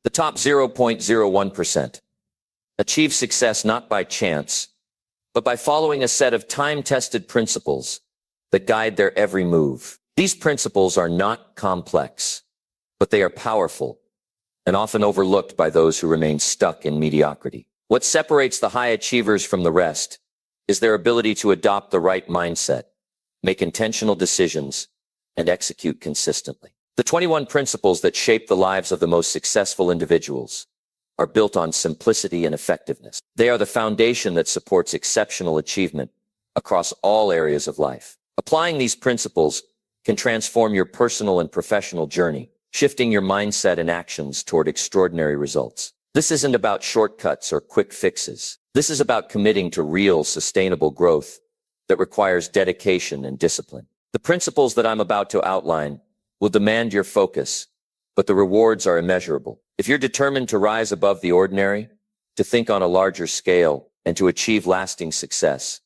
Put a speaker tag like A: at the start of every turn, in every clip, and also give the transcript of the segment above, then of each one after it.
A: The top 0.01% achieve success not by chance, but by following a set of time-tested principles that guide their every move. These principles are not complex, but they are powerful and often overlooked by those who remain stuck in mediocrity. What separates the high achievers from the rest is their ability to adopt the right mindset, make intentional decisions, and execute consistently. The 21 principles that shape the lives of the most successful individuals are built on simplicity and effectiveness. They are the foundation that supports exceptional achievement across all areas of life. Applying these principles can transform your personal and professional journey, shifting your mindset and actions toward extraordinary results. This isn't about shortcuts or quick fixes. This is about committing to real, sustainable growth that requires dedication and discipline. The principles that I'm about to outline will demand your focus, but the rewards are immeasurable. If you're determined to rise above the ordinary, to think on a larger scale, and to achieve lasting success,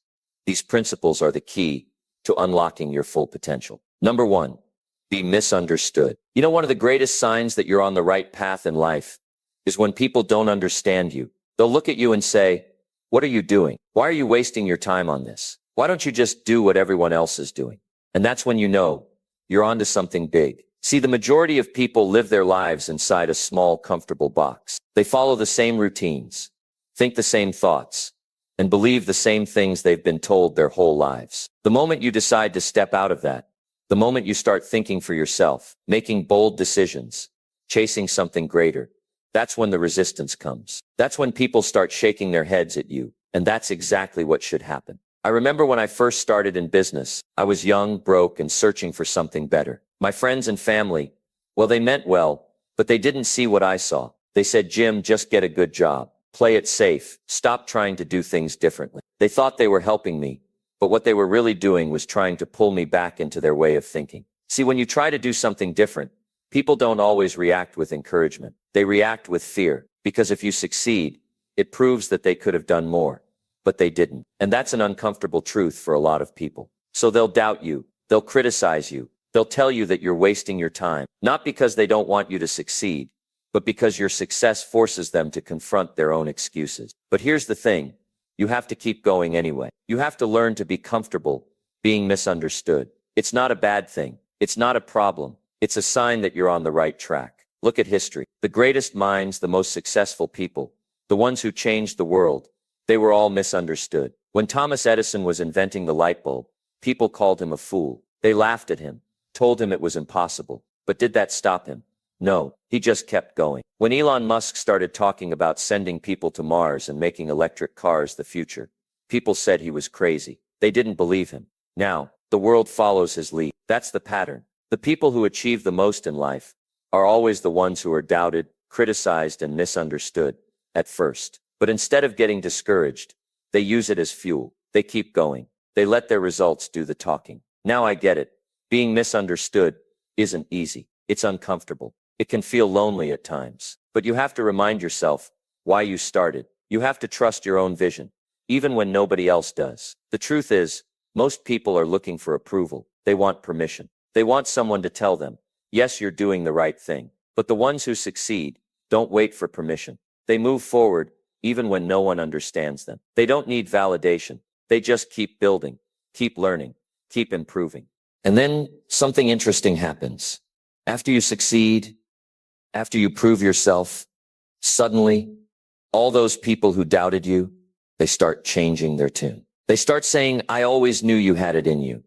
A: these principles are the key to unlocking your full potential. Number 1, be misunderstood. You know, one of the greatest signs that you're on the right path in life is when people don't understand you. They'll look at you and say, "What are you doing? Why are you wasting your time on this? Why don't you just do what everyone else is doing?" And that's when you know you're onto something big. See, the majority of people live their lives inside a small, comfortable box. They follow the same routines, think the same thoughts, and believe the same things they've been told their whole lives. The moment you decide to step out of that, the moment you start thinking for yourself, making bold decisions, chasing something greater, that's when the resistance comes. That's when people start shaking their heads at you. And that's exactly what should happen. I remember when I first started in business, I was young, broke, and searching for something better. My friends and family, well, they meant well, but they didn't see what I saw. They said, "Jim, just get a good job. Play it safe. Stop trying to do things differently." They thought they were helping me, but what they were really doing was trying to pull me back into their way of thinking. See, when you try to do something different, people don't always react with encouragement. They react with fear, because if you succeed, it proves that they could have done more, but they didn't. And that's an uncomfortable truth for a lot of people. So they'll doubt you, they'll criticize you, they'll tell you that you're wasting your time, not because they don't want you to succeed, but because your success forces them to confront their own excuses. But here's the thing, you have to keep going anyway. You have to learn to be comfortable being misunderstood. It's not a bad thing. It's not a problem. It's a sign that you're on the right track. Look at history. The greatest minds, the most successful people, the ones who changed the world, they were all misunderstood. When Thomas Edison was inventing the light bulb, people called him a fool. They laughed at him, told him it was impossible. But did that stop him? No, he just kept going. When Elon Musk started talking about sending people to Mars and making electric cars the future, people said he was crazy. They didn't believe him. Now, the world follows his lead. That's the pattern. The people who achieve the most in life are always the ones who are doubted, criticized, and misunderstood at first. But instead of getting discouraged, they use it as fuel. They keep going. They let their results do the talking. Now I get it. Being misunderstood isn't easy. It's uncomfortable. It can feel lonely at times. But you have to remind yourself why you started. You have to trust your own vision, even when nobody else does. The truth is, most people are looking for approval. They want permission. They want someone to tell them, yes, you're doing the right thing. But the ones who succeed don't wait for permission. They move forward even when no one understands them. They don't need validation. They just keep building, keep learning, keep improving. And then something interesting happens. After you succeed, after you prove yourself, suddenly, all those people who doubted you, they start changing their tune. They start saying, "I always knew you had it in you.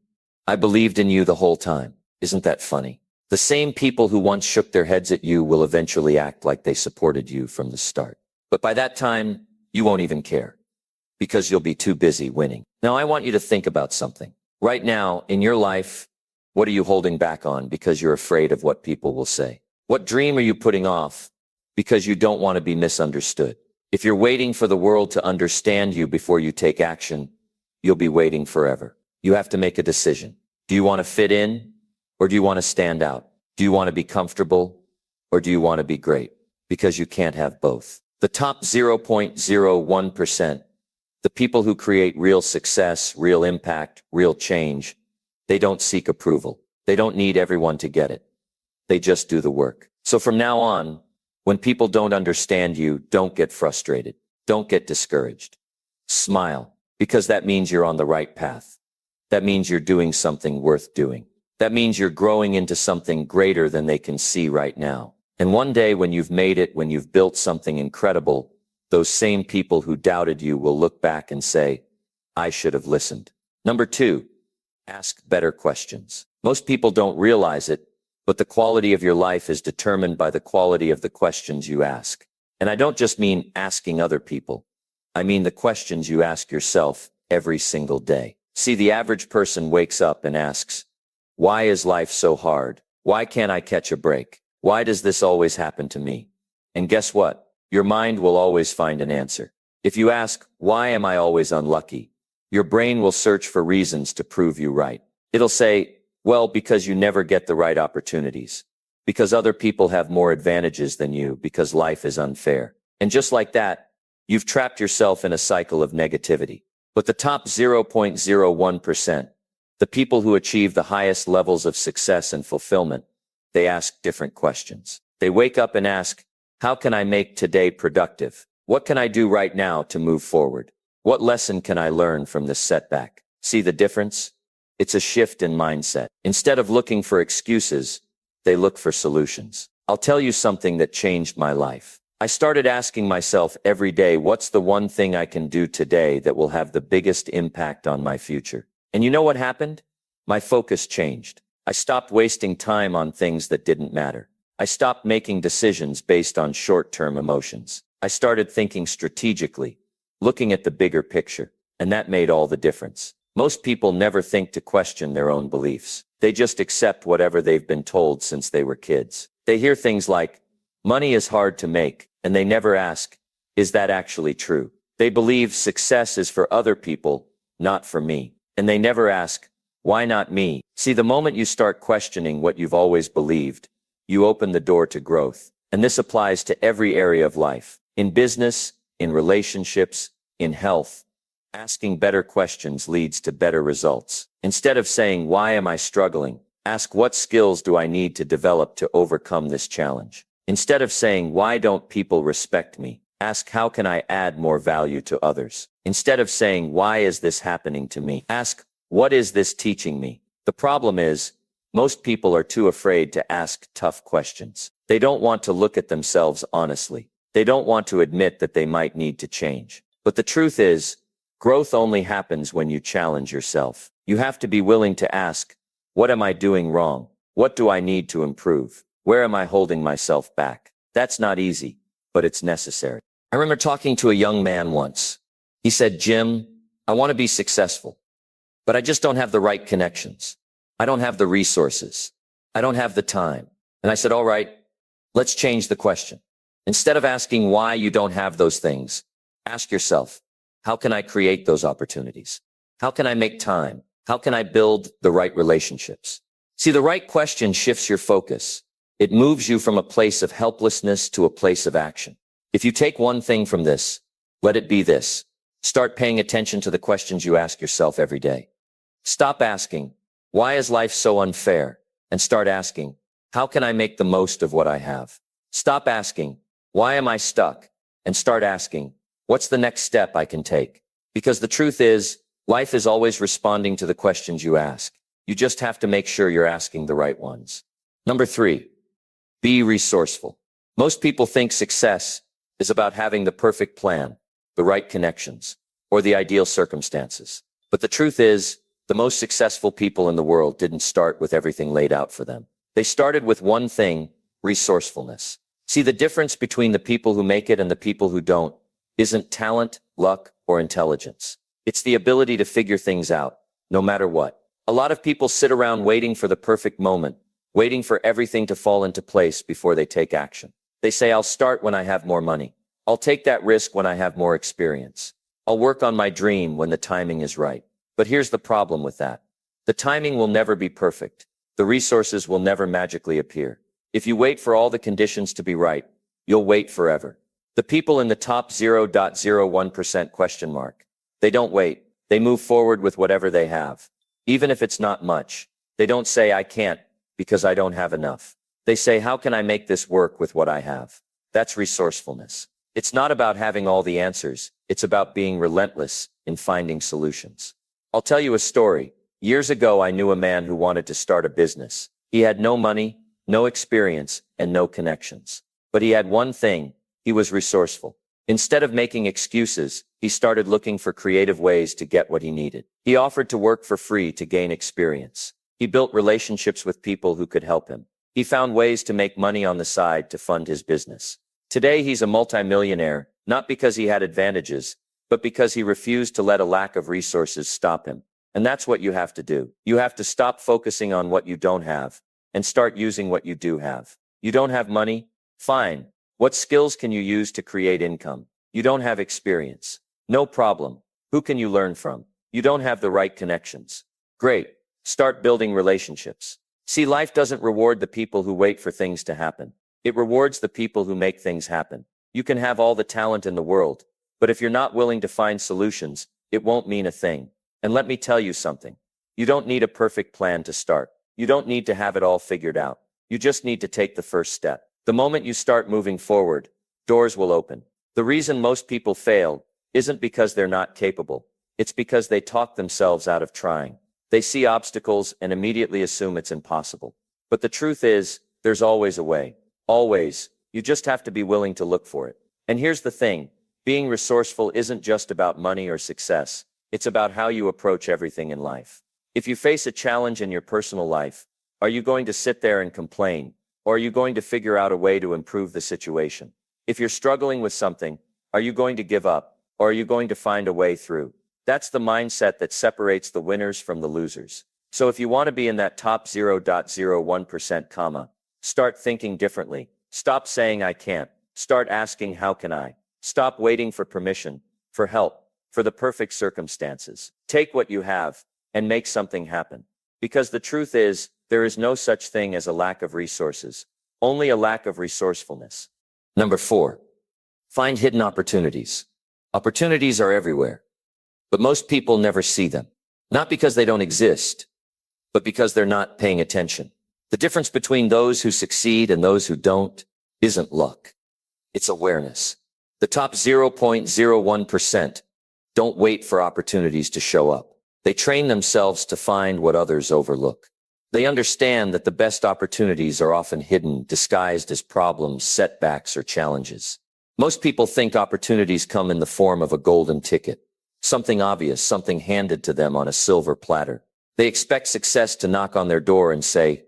A: I believed in you the whole time." Isn't that funny? The same people who once shook their heads at you will eventually act like they supported you from the start. But by that time, you won't even care, because you'll be too busy winning. Now, I want you to think about something. Right now, in your life, what are you holding back on because you're afraid of what people will say? What dream are you putting off because you don't want to be misunderstood? If you're waiting for the world to understand you before you take action, you'll be waiting forever. You have to make a decision. Do you want to fit in, or do you want to stand out? Do you want to be comfortable, or do you want to be great? Because you can't have both. The top 0.01%, the people who create real success, real impact, real change, they don't seek approval. They don't need everyone to get it. They just do the work. So from now on, When people don't understand you, don't get frustrated. Don't get discouraged. Smile, because that means you're on the right path. That means you're doing something worth doing. That means you're growing into something greater than they can see right now. And one day when you've made it, when you've built something incredible, those same people who doubted you will look back and say, I should have listened. Number 2, ask better questions. Most people don't realize it, but the quality of your life is determined by the quality of the questions you ask. And I don't just mean asking other people. I mean the questions you ask yourself every single day. See, the average person wakes up and asks, why is life so hard? Why can't I catch a break? Why does this always happen to me? And guess what? Your mind will always find an answer. If you ask, why am I always unlucky? Your brain will search for reasons to prove you right. It'll say, well, because you never get the right opportunities. Because other people have more advantages than you. Because life is unfair. And just like that, you've trapped yourself in a cycle of negativity. But the top 0.01%, the people who achieve the highest levels of success and fulfillment, they ask different questions. They wake up and ask, how can I make today productive? What can I do right now to move forward? What lesson can I learn from this setback? See the difference? It's a shift in mindset. Instead of looking for excuses, they look for solutions. I'll tell you something that changed my life. I started asking myself every day, what's the one thing I can do today that will have the biggest impact on my future? And you know what happened? My focus changed. I stopped wasting time on things that didn't matter. I stopped making decisions based on short-term emotions. I started thinking strategically, looking at the bigger picture, and that made all the difference. Most people never think to question their own beliefs. They just accept whatever they've been told since they were kids. They hear things like, money is hard to make, and they never ask, is that actually true? They believe success is for other people, not for me. And they never ask, why not me? See, the moment you start questioning what you've always believed, you open the door to growth. And this applies to every area of life. In business, in relationships, in health. Asking better questions leads to better results. Instead of saying, why am I struggling? Ask, what skills do I need to develop to overcome this challenge? Instead of saying, why don't people respect me? Ask, how can I add more value to others? Instead of saying, why is this happening to me? Ask, what is this teaching me? The problem is, most people are too afraid to ask tough questions. They don't want to look at themselves honestly. They don't want to admit that they might need to change. But the truth is, growth only happens when you challenge yourself. You have to be willing to ask, what am I doing wrong? What do I need to improve? Where am I holding myself back? That's not easy, but it's necessary. I remember talking to a young man once. He said, Jim, I want to be successful, but I just don't have the right connections. I don't have the resources. I don't have the time. And I said, all right, let's change the question. Instead of asking why you don't have those things, ask yourself, how can I create those opportunities? How can I make time? How can I build the right relationships? See, the right question shifts your focus. It moves you from a place of helplessness to a place of action. If you take one thing from this, let it be this. Start paying attention to the questions you ask yourself every day. Stop asking, why is life so unfair? And start asking, how can I make the most of what I have? Stop asking, why am I stuck? And start asking, what's the next step I can take? Because the truth is, life is always responding to the questions you ask. You just have to make sure you're asking the right ones. Number 3, be resourceful. Most people think success is about having the perfect plan, the right connections, or the ideal circumstances. But the truth is, the most successful people in the world didn't start with everything laid out for them. They started with one thing, resourcefulness. See, the difference between the people who make it and the people who don't isn't talent, luck, or intelligence. It's the ability to figure things out, no matter what. A lot of people sit around waiting for the perfect moment, waiting for everything to fall into place before they take action. They say, I'll start when I have more money. I'll take that risk when I have more experience. I'll work on my dream when the timing is right. But here's the problem with that. The timing will never be perfect. The resources will never magically appear. If you wait for all the conditions to be right, you'll wait forever. The people in the top 0.01% question mark. They don't wait. They move forward with whatever they have. Even if it's not much. They don't say, I can't because I don't have enough. They say, how can I make this work with what I have? That's resourcefulness. It's not about having all the answers. It's about being relentless in finding solutions. I'll tell you a story. Years ago, I knew a man who wanted to start a business. He had no money, no experience, and no connections. But he had one thing. He was resourceful. Instead of making excuses, he started looking for creative ways to get what he needed. He offered to work for free to gain experience. He built relationships with people who could help him. He found ways to make money on the side to fund his business. Today, he's a multimillionaire, not because he had advantages, but because he refused to let a lack of resources stop him. And that's what you have to do. You have to stop focusing on what you don't have and start using what you do have. You don't have money? Fine. What skills can you use to create income? You don't have experience. No problem. Who can you learn from? You don't have the right connections. Great. Start building relationships. See, life doesn't reward the people who wait for things to happen. It rewards the people who make things happen. You can have all the talent in the world, but if you're not willing to find solutions, it won't mean a thing. And let me tell you something. You don't need a perfect plan to start. You don't need to have it all figured out. You just need to take the first step. The moment you start moving forward, doors will open. The reason most people fail isn't because they're not capable. It's because they talk themselves out of trying. They see obstacles and immediately assume it's impossible. But the truth is, there's always a way. Always. You just have to be willing to look for it. And here's the thing. Being resourceful isn't just about money or success. It's about how you approach everything in life. If you face a challenge in your personal life, are you going to sit there and complain? Or are you going to figure out a way to improve the situation? If you're struggling with something, are you going to give up? Or are you going to find a way through? That's the mindset that separates the winners from the losers. So if you want to be in that top 0.01%, start thinking differently. Stop saying I can't. Start asking how can I? Stop waiting for permission, for help, for the perfect circumstances. Take what you have and make something happen. Because the truth is, there is no such thing as a lack of resources, only a lack of resourcefulness. Number 4, find hidden opportunities. Opportunities are everywhere, but most people never see them. Not because they don't exist, but because they're not paying attention. The difference between those who succeed and those who don't isn't luck. It's awareness. The top 0.01% don't wait for opportunities to show up. They train themselves to find what others overlook. They understand that the best opportunities are often hidden, disguised as problems, setbacks, or challenges. Most people think opportunities come in the form of a golden ticket, something obvious, something handed to them on a silver platter. They expect success to knock on their door and say,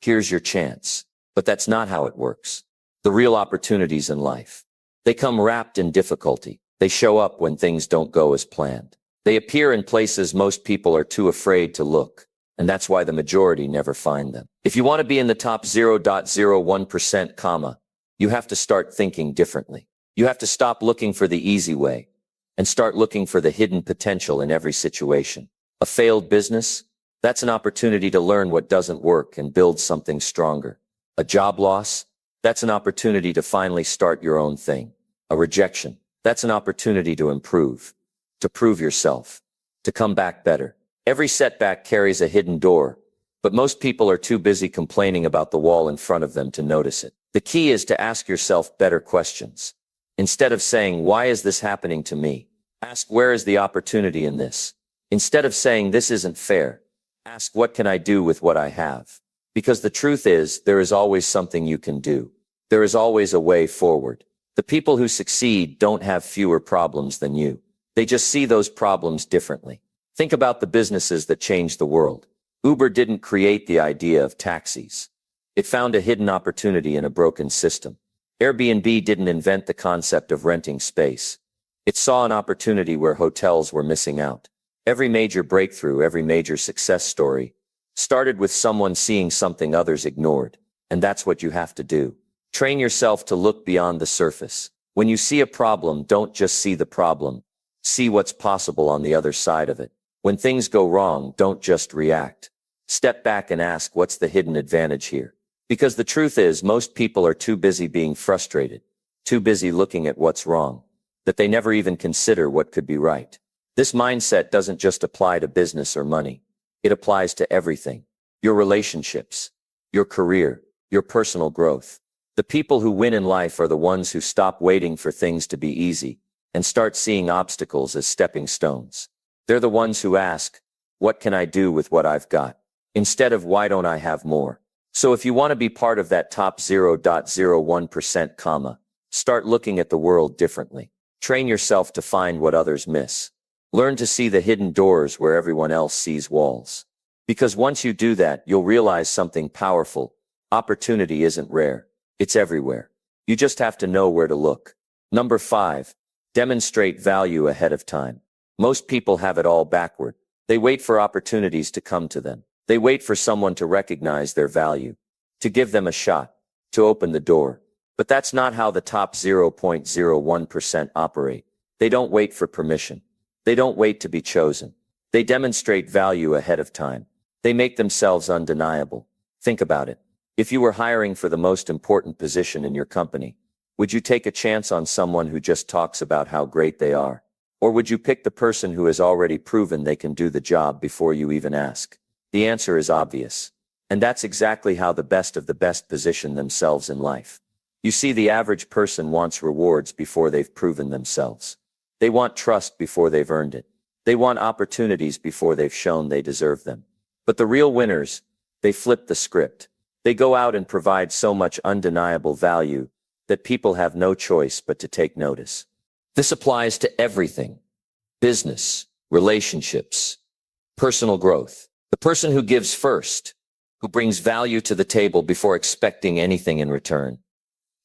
A: "Here's your chance." But that's not how it works. The real opportunities in life, they come wrapped in difficulty. They show up when things don't go as planned. They appear in places most people are too afraid to look. And that's why the majority never find them. If you want to be in the top 0.01%, you have to start thinking differently. You have to stop looking for the easy way and start looking for the hidden potential in every situation. A failed business? That's an opportunity to learn what doesn't work and build something stronger. A job loss? That's an opportunity to finally start your own thing. A rejection? That's an opportunity to improve, to prove yourself, to come back better. Every setback carries a hidden door, but most people are too busy complaining about the wall in front of them to notice it. The key is to ask yourself better questions. Instead of saying, "Why is this happening to me?" Ask, "Where is the opportunity in this?" Instead of saying, "This isn't fair," ask, "What can I do with what I have?" Because the truth is, there is always something you can do. There is always a way forward. The people who succeed don't have fewer problems than you. They just see those problems differently. Think about the businesses that changed the world. Uber didn't create the idea of taxis. It found a hidden opportunity in a broken system. Airbnb didn't invent the concept of renting space. It saw an opportunity where hotels were missing out. Every major breakthrough, every major success story started with someone seeing something others ignored. And that's what you have to do. Train yourself to look beyond the surface. When you see a problem, don't just see the problem. See what's possible on the other side of it. When things go wrong, don't just react. Step back and ask, what's the hidden advantage here? Because the truth is, most people are too busy being frustrated, too busy looking at what's wrong, that they never even consider what could be right. This mindset doesn't just apply to business or money. It applies to everything. Your relationships, your career, your personal growth. The people who win in life are the ones who stop waiting for things to be easy and start seeing obstacles as stepping stones. They're the ones who ask, what can I do with what I've got? Instead of why don't I have more? So if you want to be part of that top 0.01%, start looking at the world differently. Train yourself to find what others miss. Learn to see the hidden doors where everyone else sees walls. Because once you do that, you'll realize something powerful. Opportunity isn't rare. It's everywhere. You just have to know where to look. Number 5, demonstrate value ahead of time. Most people have it all backward. They wait for opportunities to come to them. They wait for someone to recognize their value, to give them a shot, to open the door. But that's not how the top 0.01% operate. They don't wait for permission. They don't wait to be chosen. They demonstrate value ahead of time. They make themselves undeniable. Think about it. If you were hiring for the most important position in your company, would you take a chance on someone who just talks about how great they are? Or would you pick the person who has already proven they can do the job before you even ask? The answer is obvious. And that's exactly how the best of the best position themselves in life. You see, the average person wants rewards before they've proven themselves. They want trust before they've earned it. They want opportunities before they've shown they deserve them. But the real winners, they flip the script. They go out and provide so much undeniable value that people have no choice but to take notice. This applies to everything: business, relationships, personal growth. The person who gives first, who brings value to the table before expecting anything in return,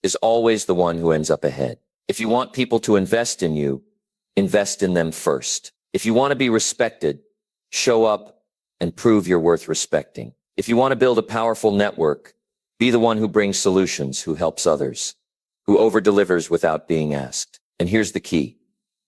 A: is always the one who ends up ahead. If you want people to invest in you, invest in them first. If you want to be respected, show up and prove you're worth respecting. If you want to build a powerful network, be the one who brings solutions, who helps others, who over-delivers without being asked. And here's the key.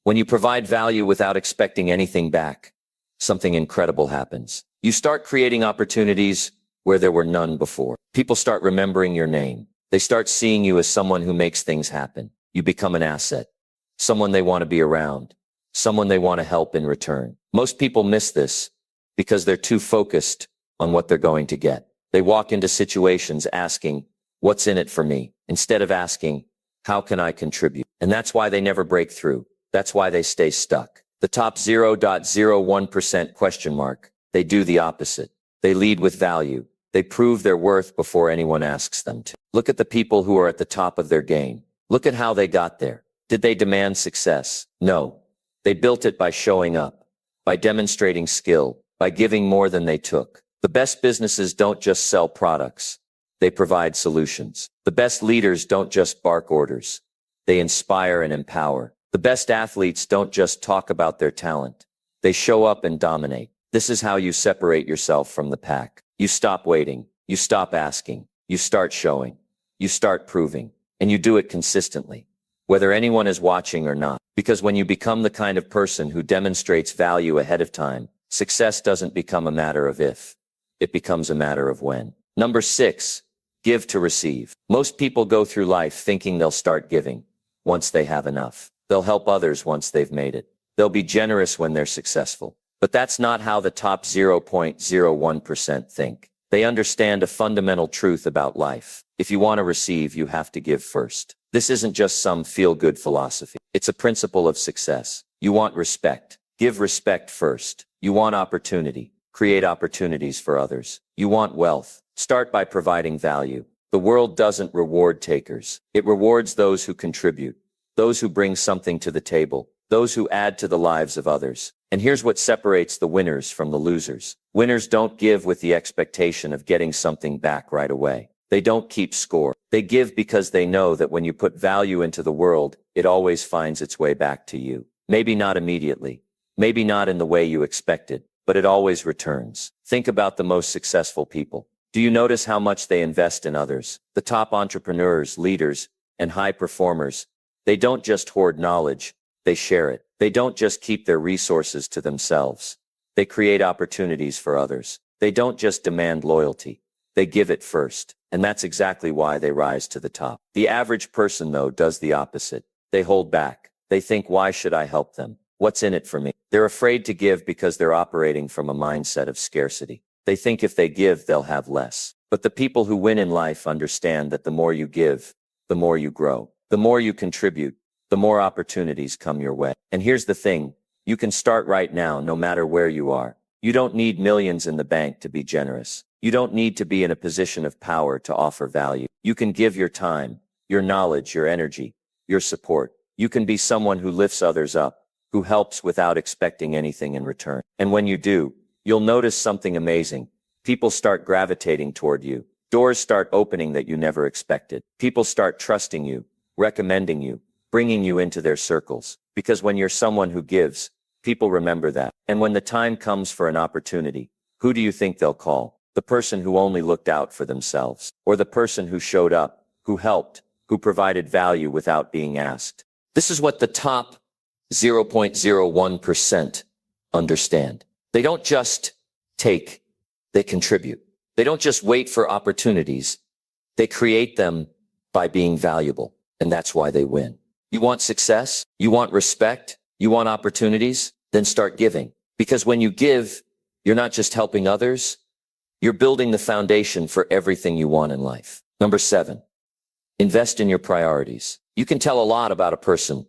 A: When you provide value without expecting anything back, something incredible happens. You start creating opportunities where there were none before. People start remembering your name. They start seeing you as someone who makes things happen. You become an asset, someone they want to be around, someone they want to help in return. Most people miss this because they're too focused on what they're going to get. They walk into situations asking, what's in it for me? Instead of asking, how can I contribute? And that's why they never break through. That's why they stay stuck. The top 0.01%? They do the opposite. They lead with value. They prove their worth before anyone asks them to. Look at the people who are at the top of their game. Look at how they got there. Did they demand success? No. They built it by showing up, by demonstrating skill, by giving more than they took. The best businesses don't just sell products. They provide solutions. The best leaders don't just bark orders. They inspire and empower. The best athletes don't just talk about their talent. They show up and dominate. This is how you separate yourself from the pack. You stop waiting. You stop asking. You start showing. You start proving. And you do it consistently, whether anyone is watching or not. Because when you become the kind of person who demonstrates value ahead of time, success doesn't become a matter of if. It becomes a matter of when. Number 6, give to receive. Most people go through life thinking they'll start giving once they have enough. They'll help others once they've made it. They'll be generous when they're successful. But that's not how the top 0.01% think. They understand a fundamental truth about life. If you want to receive, you have to give first. This isn't just some feel-good philosophy. It's a principle of success. You want respect. Give respect first. You want opportunity. Create opportunities for others. You want wealth. Start by providing value. The world doesn't reward takers. It rewards those who contribute, those who bring something to the table, those who add to the lives of others. And here's what separates the winners from the losers. Winners don't give with the expectation of getting something back right away. They don't keep score. They give because they know that when you put value into the world, it always finds its way back to you. Maybe not immediately. Maybe not in the way you expected, but it always returns. Think about the most successful people. Do you notice how much they invest in others? The top entrepreneurs, leaders, and high performers, they don't just hoard knowledge, they share it. They don't just keep their resources to themselves. They create opportunities for others. They don't just demand loyalty. They give it first. And that's exactly why they rise to the top. The average person, though, does the opposite. They hold back. They think, why should I help them? What's in it for me? They're afraid to give because they're operating from a mindset of scarcity. They think if they give, they'll have less. But the people who win in life understand that the more you give, the more you grow. The more you contribute, the more opportunities come your way. And here's the thing, you can start right now no matter where you are. You don't need millions in the bank to be generous. You don't need to be in a position of power to offer value. You can give your time, your knowledge, your energy, your support. You can be someone who lifts others up, who helps without expecting anything in return. And when you do, you'll notice something amazing. People start gravitating toward you. Doors start opening that you never expected. People start trusting you, recommending you, bringing you into their circles. Because when you're someone who gives, people remember that. And when the time comes for an opportunity, who do you think they'll call? The person who only looked out for themselves, or the person who showed up, who helped, who provided value without being asked. This is what the top 0.01% understand. They don't just take, they contribute. They don't just wait for opportunities. They create them by being valuable. And that's why they win. You want success? You want respect? You want opportunities? Then start giving. Because when you give, you're not just helping others, you're building the foundation for everything you want in life. Number 7, invest in your priorities. You can tell a lot about a person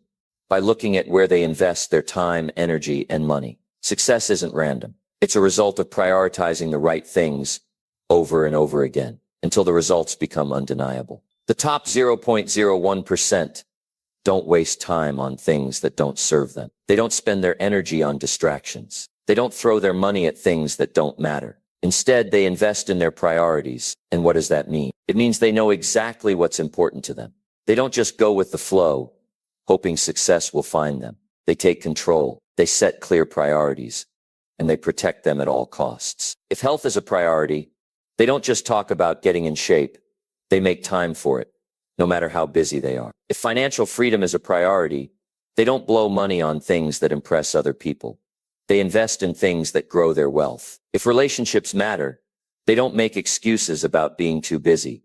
A: by looking at where they invest their time, energy, and money. Success isn't random. It's a result of prioritizing the right things over and over again until the results become undeniable. The top 0.01% don't waste time on things that don't serve them. They don't spend their energy on distractions. They don't throw their money at things that don't matter. Instead, they invest in their priorities. And what does that mean? It means they know exactly what's important to them. They don't just go with the flow, hoping success will find them. They take control. They set clear priorities, and they protect them at all costs. If health is a priority, they don't just talk about getting in shape. They make time for it, no matter how busy they are. If financial freedom is a priority, they don't blow money on things that impress other people. They invest in things that grow their wealth. If relationships matter, they don't make excuses about being too busy.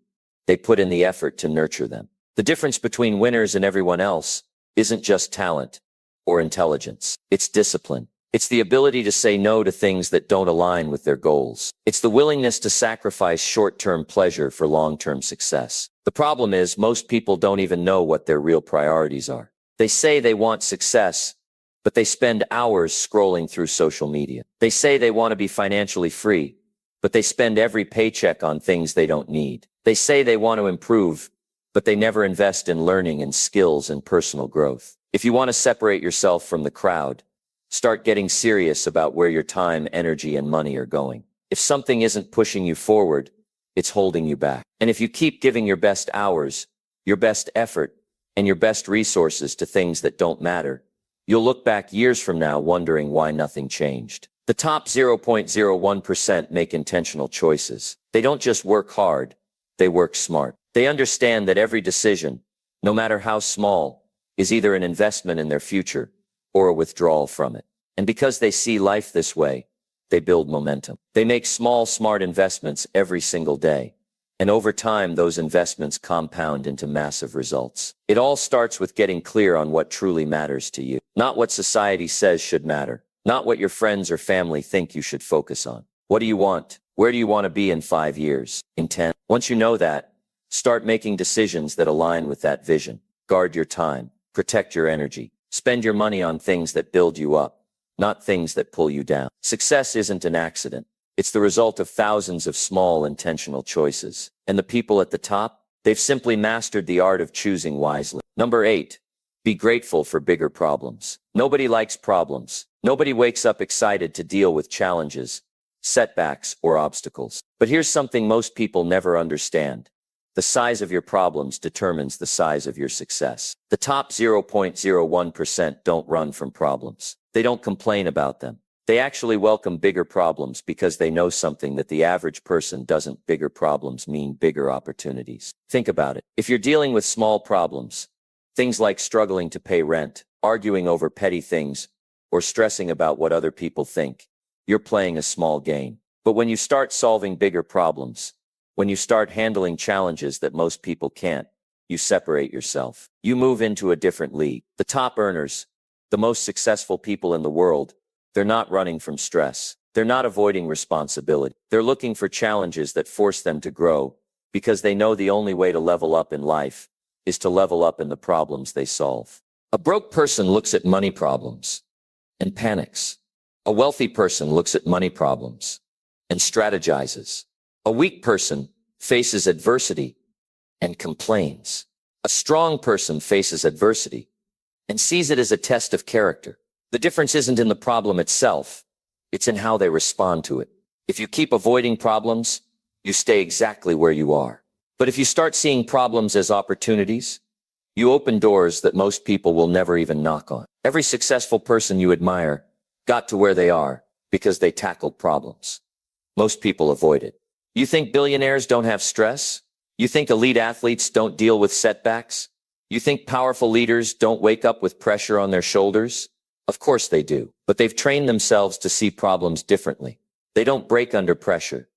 A: They put in the effort to nurture them. The difference between winners and everyone else isn't just talent or intelligence. It's discipline. It's the ability to say no to things that don't align with their goals. It's the willingness to sacrifice short-term pleasure for long-term success. The problem is most people don't even know what their real priorities are. They say they want success, but they spend hours scrolling through social media. They say they want to be financially free, but they spend every paycheck on things they don't need. They say they want to improve, but they never invest in learning and skills and personal growth. If you want to separate yourself from the crowd, start getting serious about where your time, energy, and money are going. If something isn't pushing you forward, it's holding you back. And if you keep giving your best hours, your best effort, and your best resources to things that don't matter, you'll look back years from now wondering why nothing changed. The top 0.01% make intentional choices. They don't just work hard, they work smart. They understand that every decision, no matter how small, is either an investment in their future or a withdrawal from it. And because they see life this way, they build momentum. They make small, smart investments every single day. And over time, those investments compound into massive results. It all starts with getting clear on what truly matters to you. Not what society says should matter. Not what your friends or family think you should focus on. What do you want? Where do you want to be in 5 years? In 10? Once you know that, start making decisions that align with that vision. Guard your time. Protect your energy. Spend your money on things that build you up, not things that pull you down. Success isn't an accident. It's the result of thousands of small, intentional choices. And the people at the top, they've simply mastered the art of choosing wisely. Number 8, be grateful for bigger problems. Nobody likes problems. Nobody wakes up excited to deal with challenges, setbacks, or obstacles. But here's something most people never understand. The size of your problems determines the size of your success. The top 0.01% don't run from problems. They don't complain about them. They actually welcome bigger problems because they know something that the average person doesn't. Bigger problems mean bigger opportunities. Think about it. If you're dealing with small problems, things like struggling to pay rent, arguing over petty things, or stressing about what other people think, you're playing a small game. But when you start solving bigger problems, when you start handling challenges that most people can't, you separate yourself. You move into a different league. The top earners, the most successful people in the world, they're not running from stress. They're not avoiding responsibility. They're looking for challenges that force them to grow, because they know the only way to level up in life is to level up in the problems they solve. A broke person looks at money problems and panics. A wealthy person looks at money problems and strategizes. A weak person faces adversity and complains. A strong person faces adversity and sees it as a test of character. The difference isn't in the problem itself, it's in how they respond to it. If you keep avoiding problems, you stay exactly where you are. But if you start seeing problems as opportunities, you open doors that most people will never even knock on. Every successful person you admire got to where they are because they tackled problems. Most people avoid it. You think billionaires don't have stress? You think elite athletes don't deal with setbacks? You think powerful leaders don't wake up with pressure on their shoulders? Of course they do, but they've trained themselves to see problems differently. They don't break under pressure.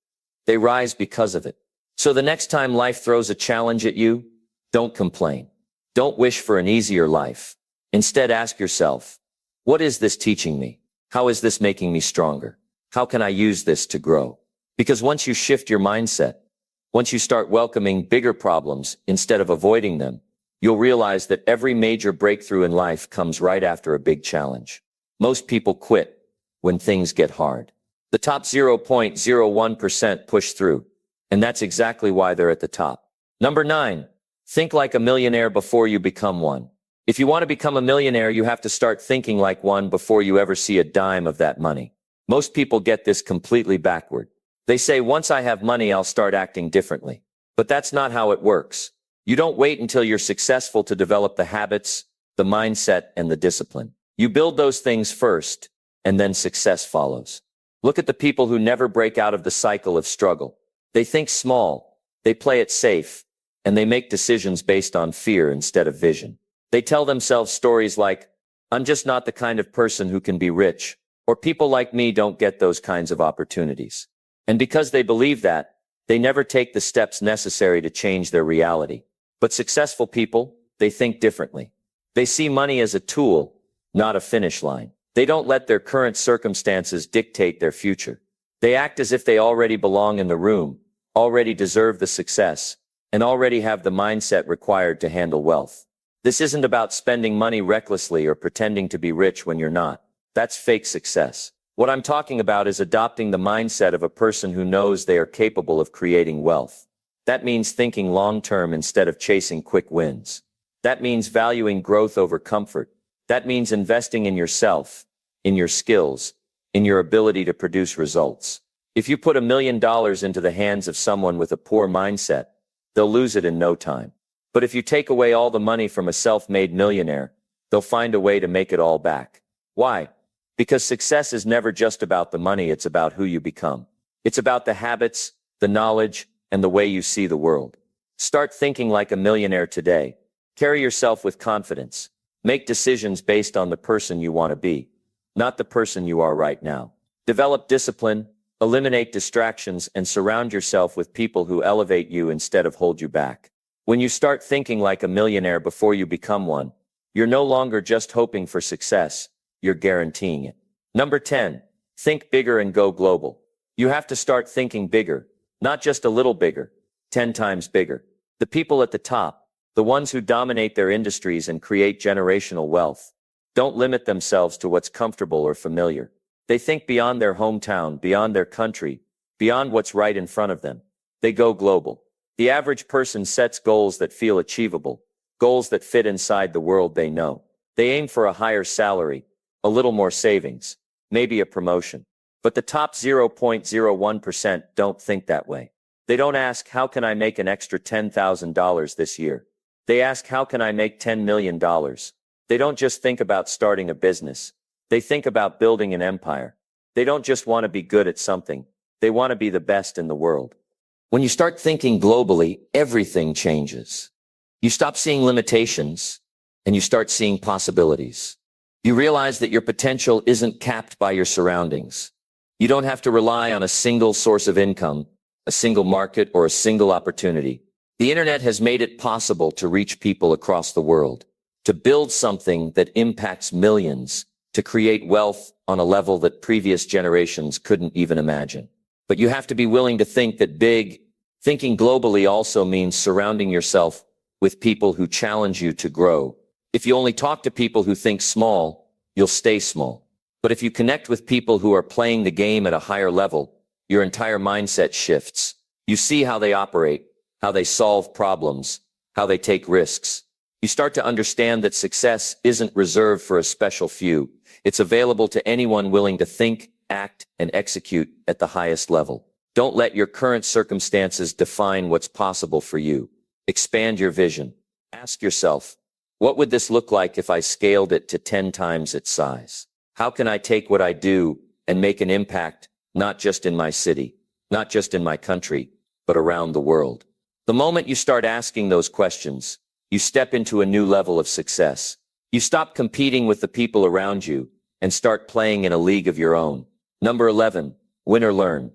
A: They rise because of it. So the next time life throws a challenge at you, don't complain. Don't wish for an easier life. Instead, ask yourself, what is this teaching me? How is this making me stronger? How can I use this to grow? Because once you shift your mindset, once you start welcoming bigger problems instead of avoiding them, you'll realize that every major breakthrough in life comes right after a big challenge. Most people quit when things get hard. The top 0.01% push through, and that's exactly why they're at the top. Number 9, think like a millionaire before you become one. If you want to become a millionaire, you have to start thinking like one before you ever see a dime of that money. Most people get this completely backward. They say, once I have money, I'll start acting differently. But that's not how it works. You don't wait until you're successful to develop the habits, the mindset, and the discipline. You build those things first, and then success follows. Look at the people who never break out of the cycle of struggle. They think small, they play it safe, and they make decisions based on fear instead of vision. They tell themselves stories like, I'm just not the kind of person who can be rich, or people like me don't get those kinds of opportunities. And because they believe that, they never take the steps necessary to change their reality. But successful people, they think differently. They see money as a tool, not a finish line. They don't let their current circumstances dictate their future. They act as if they already belong in the room, already deserve the success, and already have the mindset required to handle wealth. This isn't about spending money recklessly or pretending to be rich when you're not. That's fake success. What I'm talking about is adopting the mindset of a person who knows they are capable of creating wealth. That means thinking long-term instead of chasing quick wins. That means valuing growth over comfort. That means investing in yourself, in your skills, in your ability to produce results. If you put $1 million into the hands of someone with a poor mindset, they'll lose it in no time. But if you take away all the money from a self-made millionaire, they'll find a way to make it all back. Why? Because success is never just about the money, it's about who you become. It's about the habits, the knowledge, and the way you see the world. Start thinking like a millionaire today. Carry yourself with confidence. Make decisions based on the person you want to be, not the person you are right now. Develop discipline, eliminate distractions, and surround yourself with people who elevate you instead of hold you back. When you start thinking like a millionaire before you become one, you're no longer just hoping for success, you're guaranteeing it. Number 10, think bigger and go global. You have to start thinking bigger, not just a little bigger, 10 times bigger. The people at the top, the ones who dominate their industries and create generational wealth, don't limit themselves to what's comfortable or familiar. They think beyond their hometown, beyond their country, beyond what's right in front of them. They go global. The average person sets goals that feel achievable, goals that fit inside the world they know. They aim for a higher salary, a little more savings, maybe a promotion. But the top 0.01% don't think that way. They don't ask, how can I make an extra $10,000 this year? They ask, how can I make $10 million? They don't just think about starting a business. They think about building an empire. They don't just want to be good at something. They want to be the best in the world. When you start thinking globally, everything changes. You stop seeing limitations and you start seeing possibilities. You realize that your potential isn't capped by your surroundings. You don't have to rely on a single source of income, a single market, or a single opportunity. The internet has made it possible to reach people across the world, to build something that impacts millions to create wealth on a level that previous generations couldn't even imagine. But you have to be willing to think that big. Thinking globally also means surrounding yourself with people who challenge you to grow. If you only talk to people who think small, you'll stay small. But if you connect with people who are playing the game at a higher level, your entire mindset shifts. You see how they operate, how they solve problems, how they take risks. You start to understand that success isn't reserved for a special few. It's available to anyone willing to think, act, and execute at the highest level. Don't let your current circumstances define what's possible for you. Expand your vision. Ask yourself, what would this look like if I scaled it to 10 times its size? How can I take what I do and make an impact, not just in my city, not just in my country, but around the world? The moment you start asking those questions, you step into a new level of success. You stop competing with the people around you and start playing in a league of your own. Number 11, win or learn.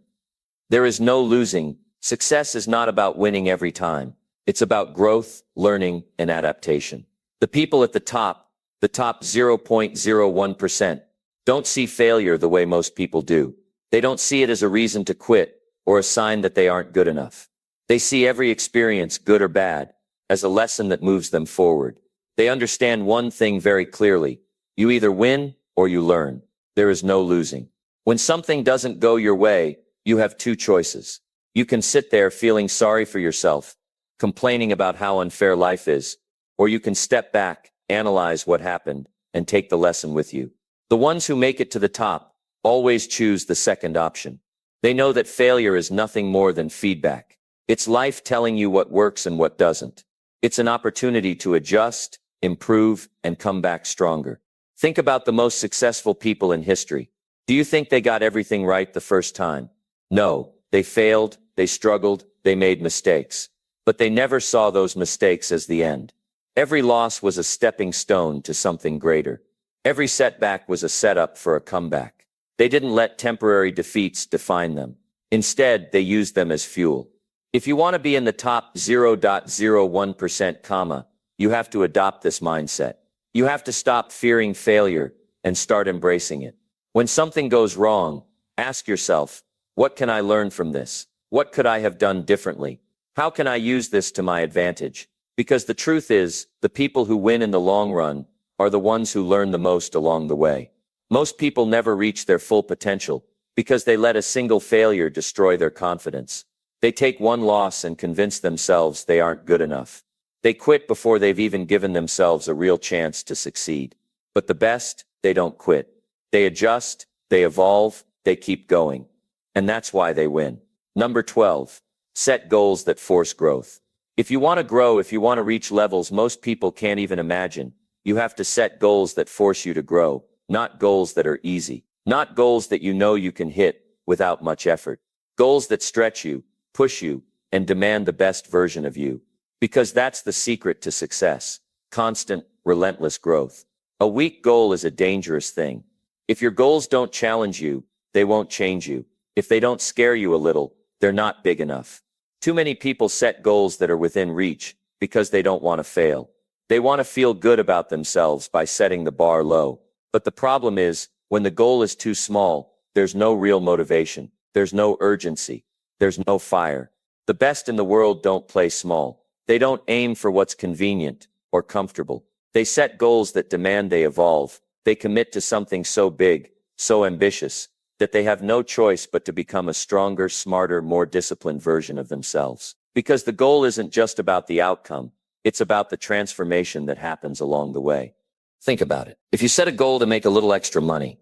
A: There is no losing. Success is not about winning every time. It's about growth, learning, and adaptation. The people at the top 0.01%, don't see failure the way most people do. They don't see it as a reason to quit or a sign that they aren't good enough. They see every experience, good or bad, as a lesson that moves them forward. They understand one thing very clearly. You either win or you learn. There is no losing. When something doesn't go your way, you have two choices. You can sit there feeling sorry for yourself, complaining about how unfair life is, or you can step back, analyze what happened, and take the lesson with you. The ones who make it to the top always choose the second option. They know that failure is nothing more than feedback. It's life telling you what works and what doesn't. It's an opportunity to adjust, improve, and come back stronger. Think about the most successful people in history. Do you think they got everything right the first time? No, they failed, they struggled, they made mistakes. But they never saw those mistakes as the end. Every loss was a stepping stone to something greater. Every setback was a setup for a comeback. They didn't let temporary defeats define them. Instead, they used them as fuel. If you want to be in the top 0.01%, you have to adopt this mindset. You have to stop fearing failure and start embracing it. When something goes wrong, ask yourself, what can I learn from this? What could I have done differently? How can I use this to my advantage? Because the truth is, the people who win in the long run are the ones who learn the most along the way. Most people never reach their full potential because they let a single failure destroy their confidence. They take one loss and convince themselves they aren't good enough. They quit before they've even given themselves a real chance to succeed. But the best, they don't quit. They adjust, they evolve, they keep going. And that's why they win. Number 12, set goals that force growth. If you want to grow, if you want to reach levels most people can't even imagine, you have to set goals that force you to grow, not goals that are easy, not goals that you know you can hit without much effort. Goals that stretch you, push you, and demand the best version of you. Because that's the secret to success. Constant, relentless growth. A weak goal is a dangerous thing. If your goals don't challenge you, they won't change you. If they don't scare you a little, they're not big enough. Too many people set goals that are within reach because they don't want to fail. They want to feel good about themselves by setting the bar low. But the problem is, when the goal is too small, there's no real motivation. There's no urgency. There's no fire. The best in the world don't play small. They don't aim for what's convenient or comfortable. They set goals that demand they evolve. They commit to something so big, so ambitious, that they have no choice but to become a stronger, smarter, more disciplined version of themselves. Because the goal isn't just about the outcome, it's about the transformation that happens along the way. Think about it. If you set a goal to make a little extra money,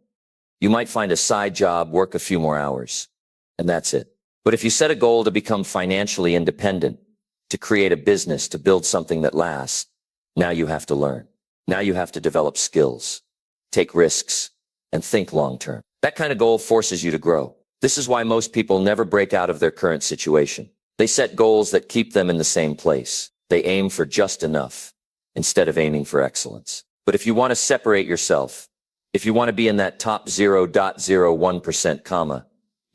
A: you might find a side job, work a few more hours, and that's it. But if you set a goal to become financially independent, to create a business, to build something that lasts, now you have to learn. Now you have to develop skills, take risks, and think long-term. That kind of goal forces you to grow. This is why most people never break out of their current situation. They set goals that keep them in the same place. They aim for just enough instead of aiming for excellence. But if you want to separate yourself, if you want to be in that top 0.01%,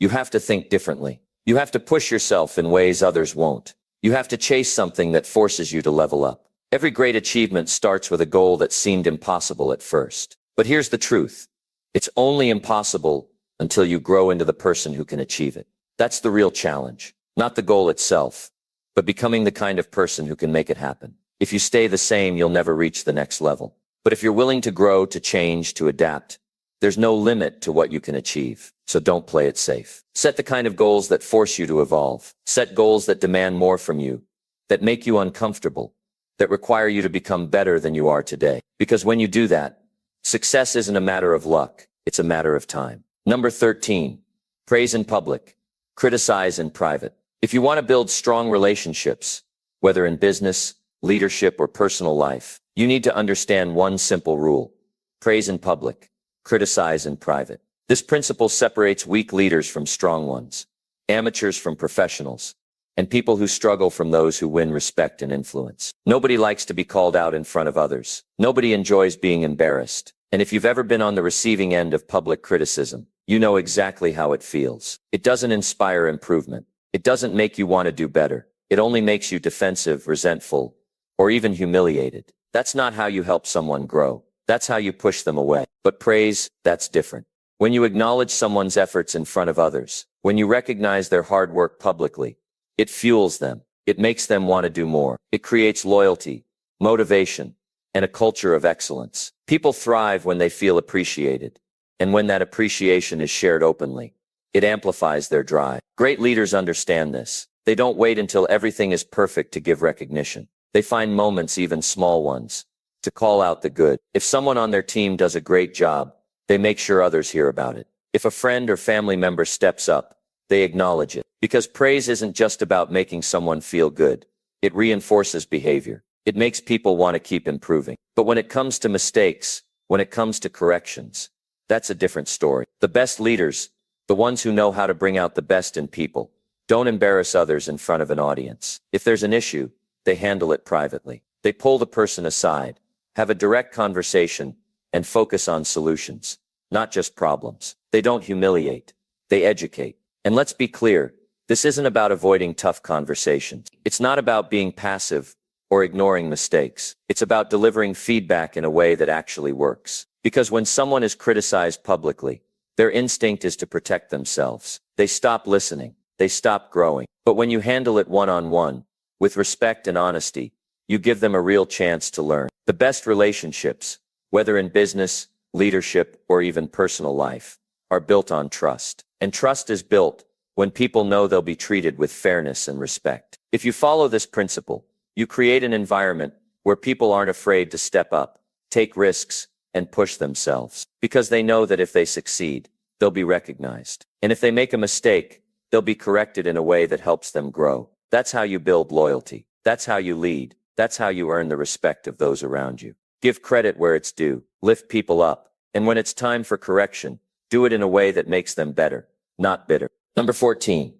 A: you have to think differently. You have to push yourself in ways others won't. You have to chase something that forces you to level up. Every great achievement starts with a goal that seemed impossible at first. But here's the truth. It's only impossible until you grow into the person who can achieve it. That's the real challenge. Not the goal itself, but becoming the kind of person who can make it happen. If you stay the same, you'll never reach the next level. But if you're willing to grow, to change, to adapt, there's no limit to what you can achieve. So don't play it safe. Set the kind of goals that force you to evolve. Set goals that demand more from you, that make you uncomfortable, that require you to become better than you are today. Because when you do that, success isn't a matter of luck. It's a matter of time. Number 13, praise in public, criticize in private. If you want to build strong relationships, whether in business, leadership, or personal life, you need to understand one simple rule. Praise in public, criticize in private. This principle separates weak leaders from strong ones, amateurs from professionals, and people who struggle from those who win respect and influence. Nobody likes to be called out in front of others. Nobody enjoys being embarrassed. And if you've ever been on the receiving end of public criticism, you know exactly how it feels. It doesn't inspire improvement. It doesn't make you want to do better. It only makes you defensive, resentful, or even humiliated. That's not how you help someone grow. That's how you push them away. But praise, that's different. When you acknowledge someone's efforts in front of others, when you recognize their hard work publicly, it fuels them. It makes them want to do more. It creates loyalty, motivation, and a culture of excellence. People thrive when they feel appreciated. And when that appreciation is shared openly, it amplifies their drive. Great leaders understand this. They don't wait until everything is perfect to give recognition. They find moments, even small ones, to call out the good. If someone on their team does a great job, they make sure others hear about it. If a friend or family member steps up, they acknowledge it. Because praise isn't just about making someone feel good. It reinforces behavior. It makes people want to keep improving. But when it comes to mistakes, when it comes to corrections, that's a different story. The best leaders, the ones who know how to bring out the best in people, don't embarrass others in front of an audience. If there's an issue, they handle it privately. They pull the person aside, have a direct conversation, and focus on solutions, not just problems. They don't humiliate. They educate. And let's be clear, this isn't about avoiding tough conversations. It's not about being passive or ignoring mistakes. It's about delivering feedback in a way that actually works. Because when someone is criticized publicly, their instinct is to protect themselves. They stop listening. They stop growing. But when you handle it one-on-one, with respect and honesty, you give them a real chance to learn. The best relationships, whether in business, leadership, or even personal life, are built on trust. And trust is built when people know they'll be treated with fairness and respect. If you follow this principle, you create an environment where people aren't afraid to step up, take risks, and push themselves. Because they know that if they succeed, they'll be recognized. And if they make a mistake, they'll be corrected in a way that helps them grow. That's how you build loyalty. That's how you lead. That's how you earn the respect of those around you. Give credit where it's due. Lift people up. And when it's time for correction, do it in a way that makes them better, not bitter. Number 14.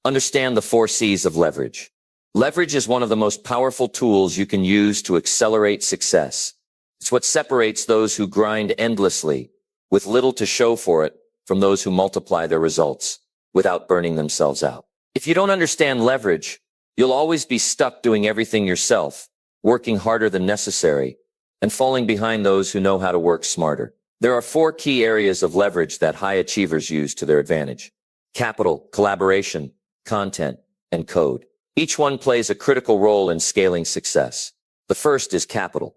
A: Understand the 4 C's of leverage. Leverage is one of the most powerful tools you can use to accelerate success. It's what separates those who grind endlessly with little to show for it from those who multiply their results without burning themselves out. If you don't understand leverage, you'll always be stuck doing everything yourself, working harder than necessary, and falling behind those who know how to work smarter. There are 4 key areas of leverage that high achievers use to their advantage: capital, collaboration, content, and code. Each one plays a critical role in scaling success. The first is capital.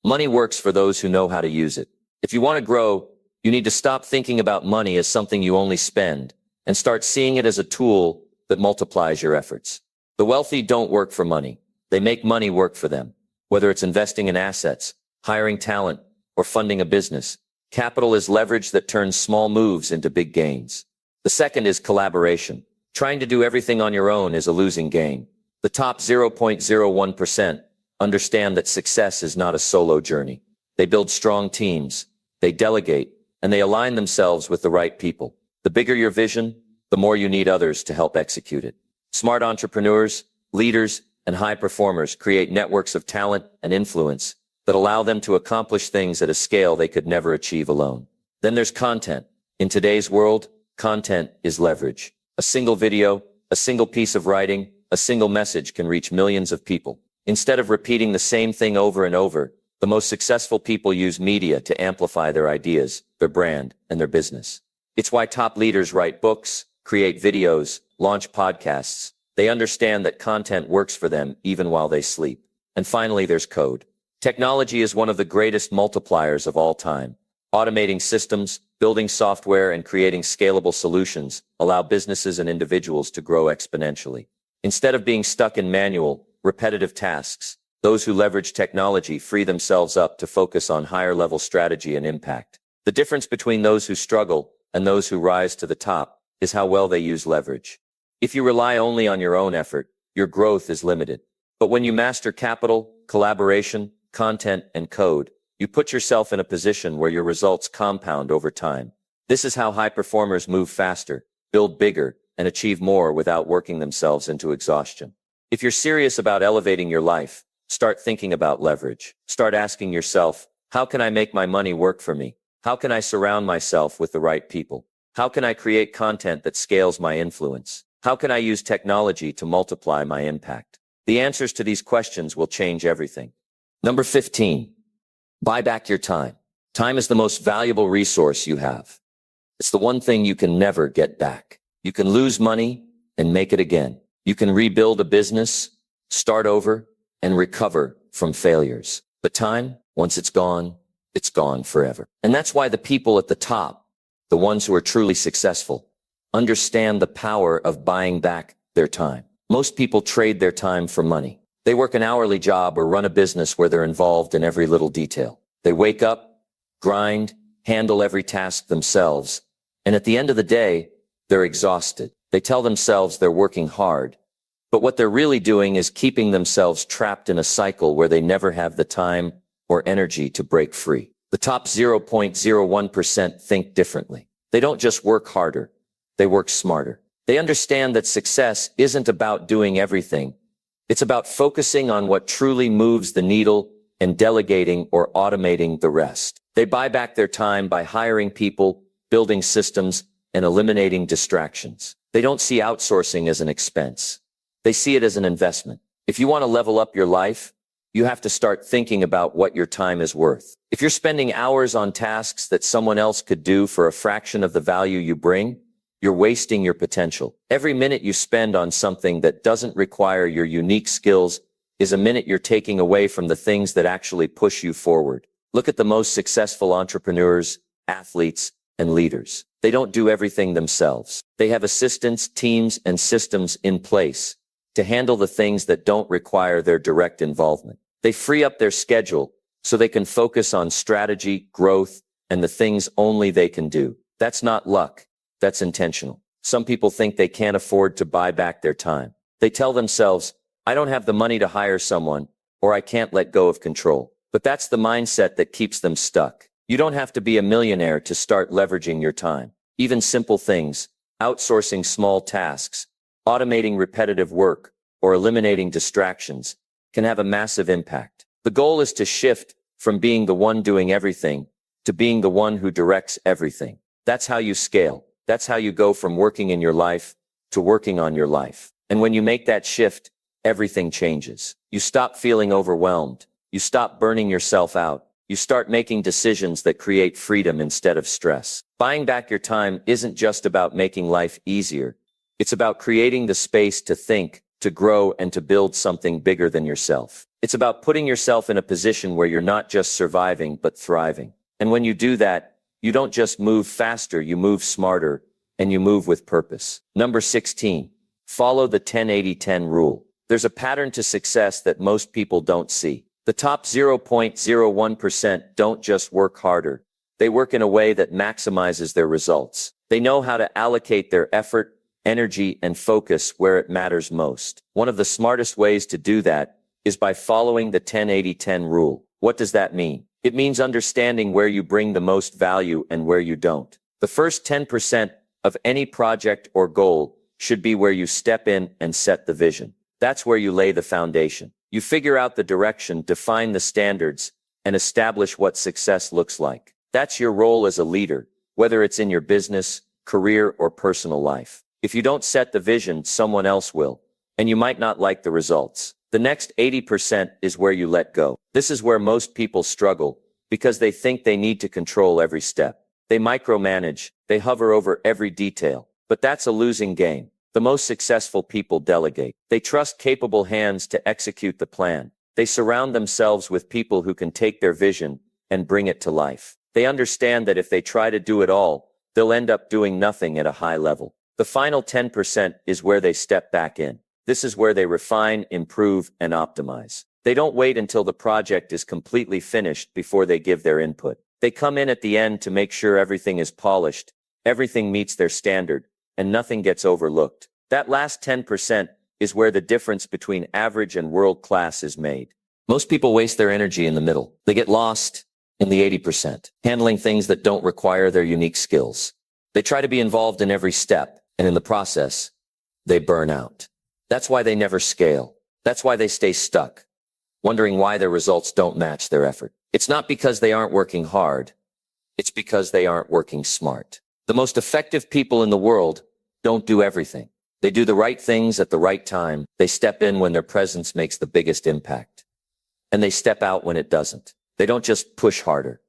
A: Money works for those who know how to use it. If you want to grow, you need to stop thinking about money as something you only spend and start seeing it as a tool that multiplies your efforts. The wealthy don't work for money. They make money work for them. Whether it's investing in assets, hiring talent, or funding a business, capital is leverage that turns small moves into big gains. The second is collaboration. Trying to do everything on your own is a losing game. The top 0.01% understand that success is not a solo journey. They build strong teams, they delegate, and they align themselves with the right people. The bigger your vision, the more you need others to help execute it. Smart entrepreneurs, leaders, and high performers create networks of talent and influence that allow them to accomplish things at a scale they could never achieve alone. Then there's content. In today's world, content is leverage. A single video, a single piece of writing, a single message can reach millions of people. Instead of repeating the same thing over and over, The most successful people use media to amplify their ideas, their brand, and their business. It's why top leaders write books, create videos, launch podcasts. They understand that content works for them even while they sleep. And finally, there's code. Technology is one of the greatest multipliers of all time. Automating systems, building software, and creating scalable solutions allow businesses and individuals to grow exponentially. Instead of being stuck in manual, repetitive tasks, those who leverage technology free themselves up to focus on higher-level strategy and impact. The difference between those who struggle and those who rise to the top is how well they use leverage. If you rely only on your own effort, your growth is limited. But when you master capital, collaboration, content, and code, you put yourself in a position where your results compound over time. This is how high performers move faster, build bigger, and achieve more without working themselves into exhaustion. If you're serious about elevating your life, start thinking about leverage. Start asking yourself, how can I make my money work for me? How can I surround myself with the right people? How can I create content that scales my influence? How can I use technology to multiply my impact? The answers to these questions will change everything. Number 15, buy back your time. Time is the most valuable resource you have. It's the one thing you can never get back. You can lose money and make it again. You can rebuild a business, start over, and recover from failures. But time, once it's gone forever. And that's why the people at the top, the ones who are truly successful, understand the power of buying back their time. Most people trade their time for money. They work an hourly job or run a business where they're involved in every little detail. They wake up, grind, handle every task themselves, and at the end of the day, they're exhausted. They tell themselves they're working hard, but what they're really doing is keeping themselves trapped in a cycle where they never have the time or energy to break free. The top 0.01% think differently. They don't just work harder, they work smarter. They understand that success isn't about doing everything. It's about focusing on what truly moves the needle and delegating or automating the rest. They buy back their time by hiring people, building systems, and eliminating distractions. They don't see outsourcing as an expense. They see it as an investment. If you want to level up your life, you have to start thinking about what your time is worth. If you're spending hours on tasks that someone else could do for a fraction of the value you bring, you're wasting your potential. Every minute you spend on something that doesn't require your unique skills is a minute you're taking away from the things that actually push you forward. Look at the most successful entrepreneurs, athletes, and leaders. They don't do everything themselves. They have assistants, teams, and systems in place to handle the things that don't require their direct involvement. They free up their schedule so they can focus on strategy, growth, and the things only they can do. That's not luck. That's intentional. Some people think they can't afford to buy back their time. They tell themselves, I don't have the money to hire someone, or I can't let go of control. But that's the mindset that keeps them stuck. You don't have to be a millionaire to start leveraging your time. Even simple things, outsourcing small tasks, automating repetitive work, or eliminating distractions, can have a massive impact. The goal is to shift from being the one doing everything to being the one who directs everything. That's how you scale. That's how you go from working in your life to working on your life. And when you make that shift, everything changes. You stop feeling overwhelmed. You stop burning yourself out. You start making decisions that create freedom instead of stress. Buying back your time isn't just about making life easier. It's about creating the space to think, to grow, and to build something bigger than yourself. It's about putting yourself in a position where you're not just surviving, but thriving. And when you do that, you don't just move faster, you move smarter, and you move with purpose. Number 16, follow the 10-80-10 rule. There's a pattern to success that most people don't see. The top 0.01% don't just work harder. They work in a way that maximizes their results. They know how to allocate their effort, energy, and focus where it matters most. One of the smartest ways to do that is by following the 10-80-10 rule. What does that mean? It means understanding where you bring the most value and where you don't. The first 10% of any project or goal should be where you step in and set the vision. That's where you lay the foundation. You figure out the direction, define the standards, and establish what success looks like. That's your role as a leader, whether it's in your business, career, or personal life. If you don't set the vision, someone else will, and you might not like the results. The next 80% is where you let go. This is where most people struggle because they think they need to control every step. They micromanage, they hover over every detail. But that's a losing game. The most successful people delegate. They trust capable hands to execute the plan. They surround themselves with people who can take their vision and bring it to life. They understand that if they try to do it all, they'll end up doing nothing at a high level. The final 10% is where they step back in. This is where they refine, improve, and optimize. They don't wait until the project is completely finished before they give their input. They come in at the end to make sure everything is polished, everything meets their standard, and nothing gets overlooked. That last 10% is where the difference between average and world class is made. Most people waste their energy in the middle. They get lost in the 80%, handling things that don't require their unique skills. They try to be involved in every step, and in the process, they burn out. That's why they never scale. That's why they stay stuck, wondering why their results don't match their effort. It's not because they aren't working hard. It's because they aren't working smart. The most effective people in the world don't do everything. They do the right things at the right time. They step in when their presence makes the biggest impact. And they step out when it doesn't. They don't just push harder.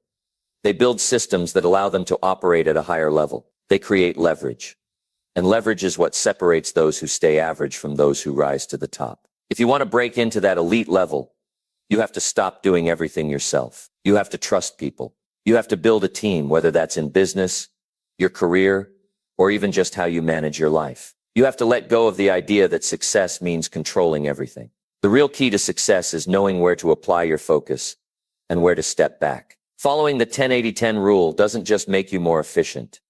A: They build systems that allow them to operate at a higher level. They create leverage. And leverage is what separates those who stay average from those who rise to the top. If you want to break into that elite level, you have to stop doing everything yourself. You have to trust people. You have to build a team, whether that's in business, your career, or even just how you manage your life. You have to let go of the idea that success means controlling everything. The real key to success is knowing where to apply your focus and where to step back. Following the 10-80-10 rule doesn't just make you more efficient.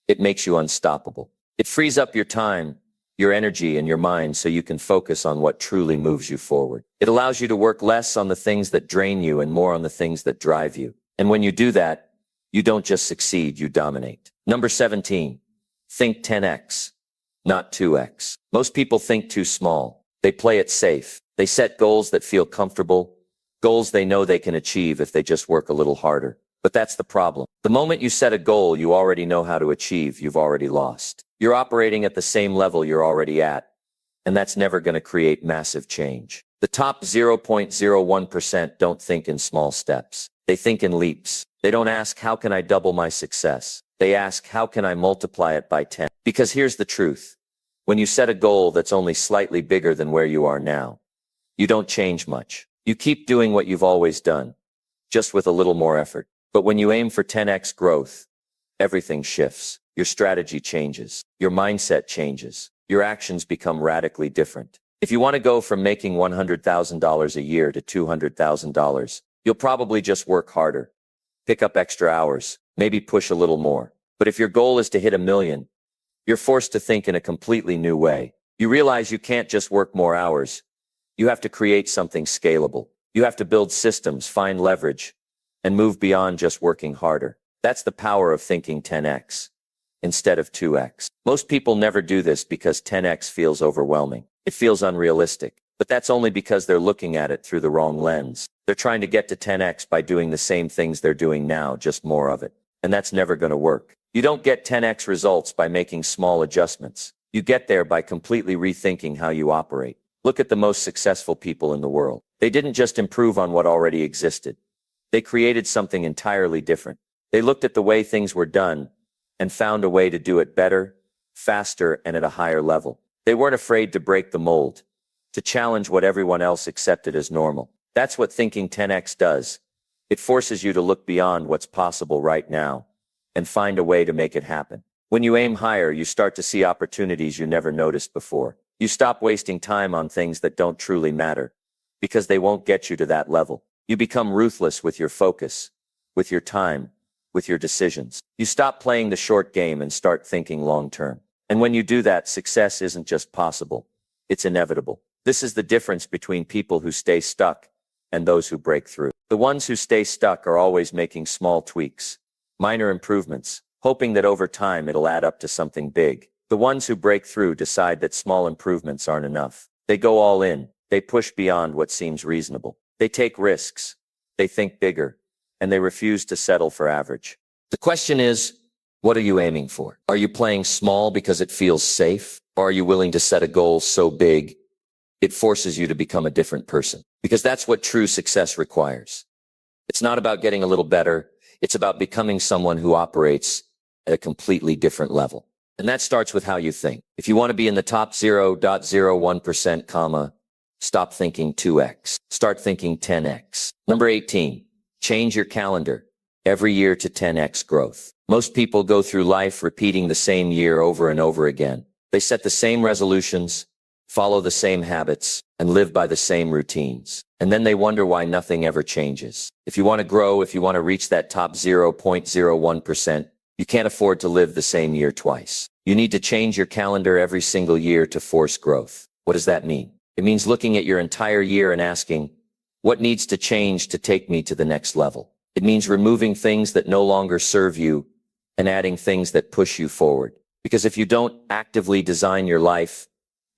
A: It makes you unstoppable. It frees up your time, your energy, and your mind so you can focus on what truly moves you forward. It allows you to work less on the things that drain you and more on the things that drive you. And when you do that, you don't just succeed, you dominate. Number 17, think 10x, not 2x. Most people think too small. They play it safe. They set goals that feel comfortable, goals they know they can achieve if they just work a little harder. But that's the problem. The moment you set a goal you already know how to achieve, you've already lost. You're operating at the same level you're already at, and that's never going to create massive change. The top 0.01% don't think in small steps. They think in leaps. They don't ask, how can I double my success? They ask, how can I multiply it by 10? Because here's the truth. When you set a goal that's only slightly bigger than where you are now, you don't change much. You keep doing what you've always done, just with a little more effort. But when you aim for 10x growth, everything shifts. Your strategy changes. Your mindset changes. Your actions become radically different. If you want to go from making $100,000 a year to $200,000, you'll probably just work harder, pick up extra hours, maybe push a little more. But if your goal is to hit $1 million, you're forced to think in a completely new way. You realize you can't just work more hours. You have to create something scalable. You have to build systems, find leverage, and move beyond just working harder. That's the power of thinking 10x instead of 2x. Most people never do this because 10x feels overwhelming. It feels unrealistic. But that's only because they're looking at it through the wrong lens. They're trying to get to 10x by doing the same things they're doing now, just more of it. And that's never going to work. You don't get 10x results by making small adjustments. You get there by completely rethinking how you operate. Look at the most successful people in the world. They didn't just improve on what already existed. They created something entirely different. They looked at the way things were done and found a way to do it better, faster, and at a higher level. They weren't afraid to break the mold, to challenge what everyone else accepted as normal. That's what thinking 10x does. It forces you to look beyond what's possible right now and find a way to make it happen. When you aim higher, you start to see opportunities you never noticed before. You stop wasting time on things that don't truly matter because they won't get you to that level. You become ruthless with your focus, with your time, with your decisions. You stop playing the short game and start thinking long term. And when you do that, success isn't just possible, it's inevitable. This is the difference between people who stay stuck and those who break through. The ones who stay stuck are always making small tweaks, minor improvements, hoping that over time it'll add up to something big. The ones who break through decide that small improvements aren't enough. They go all in. They push beyond what seems reasonable. They take risks. They think bigger. And they refuse to settle for average. The question is, what are you aiming for? Are you playing small because it feels safe? Or are you willing to set a goal so big it forces you to become a different person. Because that's what true success requires. It's not about getting a little better. It's about becoming someone who operates at a completely different level. And that starts with how you think. If you want to be in the top 0.01%, stop thinking 2x. Start thinking 10x. Number 18, change your calendar every year to 10x growth. Most people go through life repeating the same year over and over again. They set the same resolutions, follow the same habits, and live by the same routines. And then they wonder why nothing ever changes. If you want to grow, if you want to reach that top 0.01%, you can't afford to live the same year twice. You need to change your calendar every single year to force growth. What does that mean? It means looking at your entire year and asking, what needs to change to take me to the next level? It means removing things that no longer serve you and adding things that push you forward. Because if you don't actively design your life,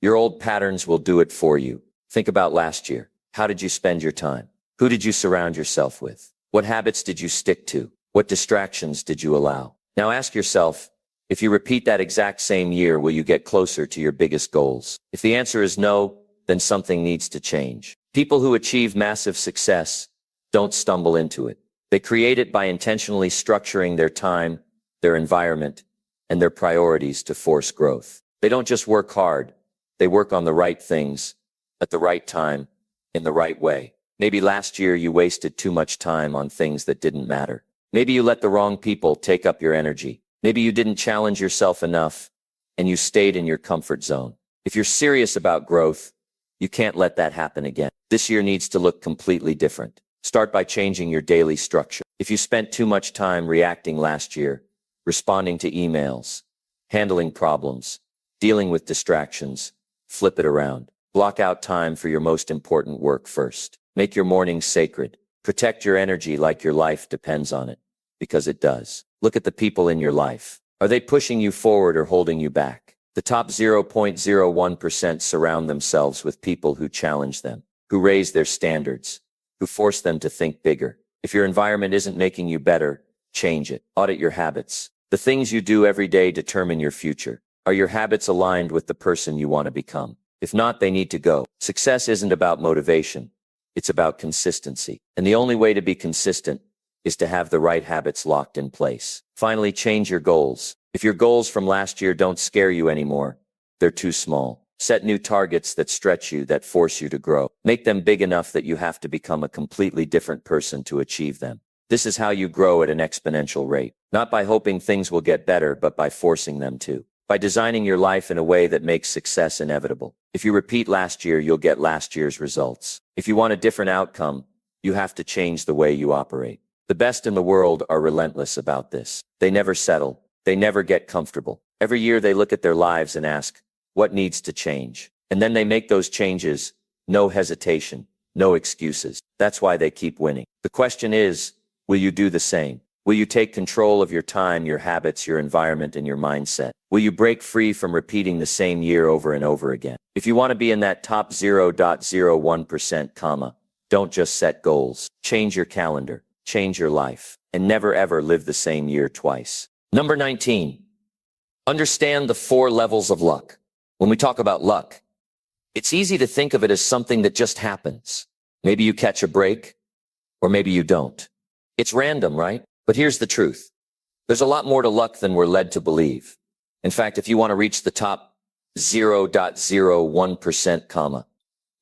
A: your old patterns will do it for you. Think about last year. How did you spend your time? Who did you surround yourself with? What habits did you stick to? What distractions did you allow? Now ask yourself, if you repeat that exact same year, will you get closer to your biggest goals? If the answer is no, then something needs to change. People who achieve massive success don't stumble into it. They create it by intentionally structuring their time, their environment, and their priorities to force growth. They don't just work hard. They work on the right things, at the right time, in the right way. Maybe last year you wasted too much time on things that didn't matter. Maybe you let the wrong people take up your energy. Maybe you didn't challenge yourself enough, and you stayed in your comfort zone. If you're serious about growth, you can't let that happen again. This year needs to look completely different. Start by changing your daily structure. If you spent too much time reacting last year, responding to emails, handling problems, dealing with distractions, flip it around. Block out time for your most important work first. Make your mornings sacred. Protect your energy like your life depends on it, because it does. Look at the people in your life. Are they pushing you forward or holding you back? The top 0.01% surround themselves with people who challenge them, who raise their standards, who force them to think bigger. If your environment isn't making you better, change it. Audit your habits. The things you do every day determine your future. Are your habits aligned with the person you want to become? If not, they need to go. Success isn't about motivation. It's about consistency. And the only way to be consistent is to have the right habits locked in place. Finally, change your goals. If your goals from last year don't scare you anymore, they're too small. Set new targets that stretch you, that force you to grow. Make them big enough that you have to become a completely different person to achieve them. This is how you grow at an exponential rate. Not by hoping things will get better, but by forcing them to. By designing your life in a way that makes success inevitable. If you repeat last year, you'll get last year's results. If you want a different outcome, you have to change the way you operate. The best in the world are relentless about this. They never settle. They never get comfortable. Every year they look at their lives and ask, what needs to change? And then they make those changes. No hesitation, no excuses. That's why they keep winning. The question is, will you do the same? Will you take control of your time, your habits, your environment, and your mindset? Will you break free from repeating the same year over and over again? If you want to be in that top 0.01%, don't just set goals. Change your calendar, change your life, and never ever live the same year twice. Number 19, understand the 4 levels of luck. When we talk about luck, it's easy to think of it as something that just happens. Maybe you catch a break, or maybe you don't. It's random, right? But here's the truth. There's a lot more to luck than we're led to believe. In fact, if you want to reach the top 0.01%,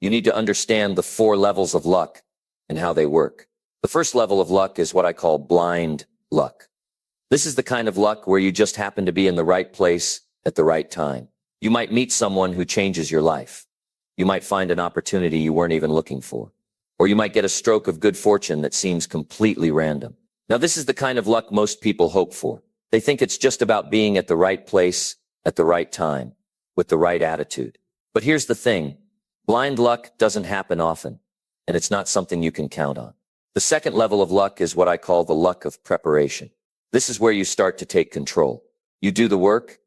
A: you need to understand the 4 levels of luck and how they work. The first level of luck is what I call blind luck. This is the kind of luck where you just happen to be in the right place at the right time. You might meet someone who changes your life. You might find an opportunity you weren't even looking for. Or you might get a stroke of good fortune that seems completely random. Now, this is the kind of luck most people hope for. They think it's just about being at the right place at the right time with the right attitude. But here's the thing. Blind luck doesn't happen often, and it's not something you can count on. The second level of luck is what I call the luck of preparation. This is where you start to take control. You do the work,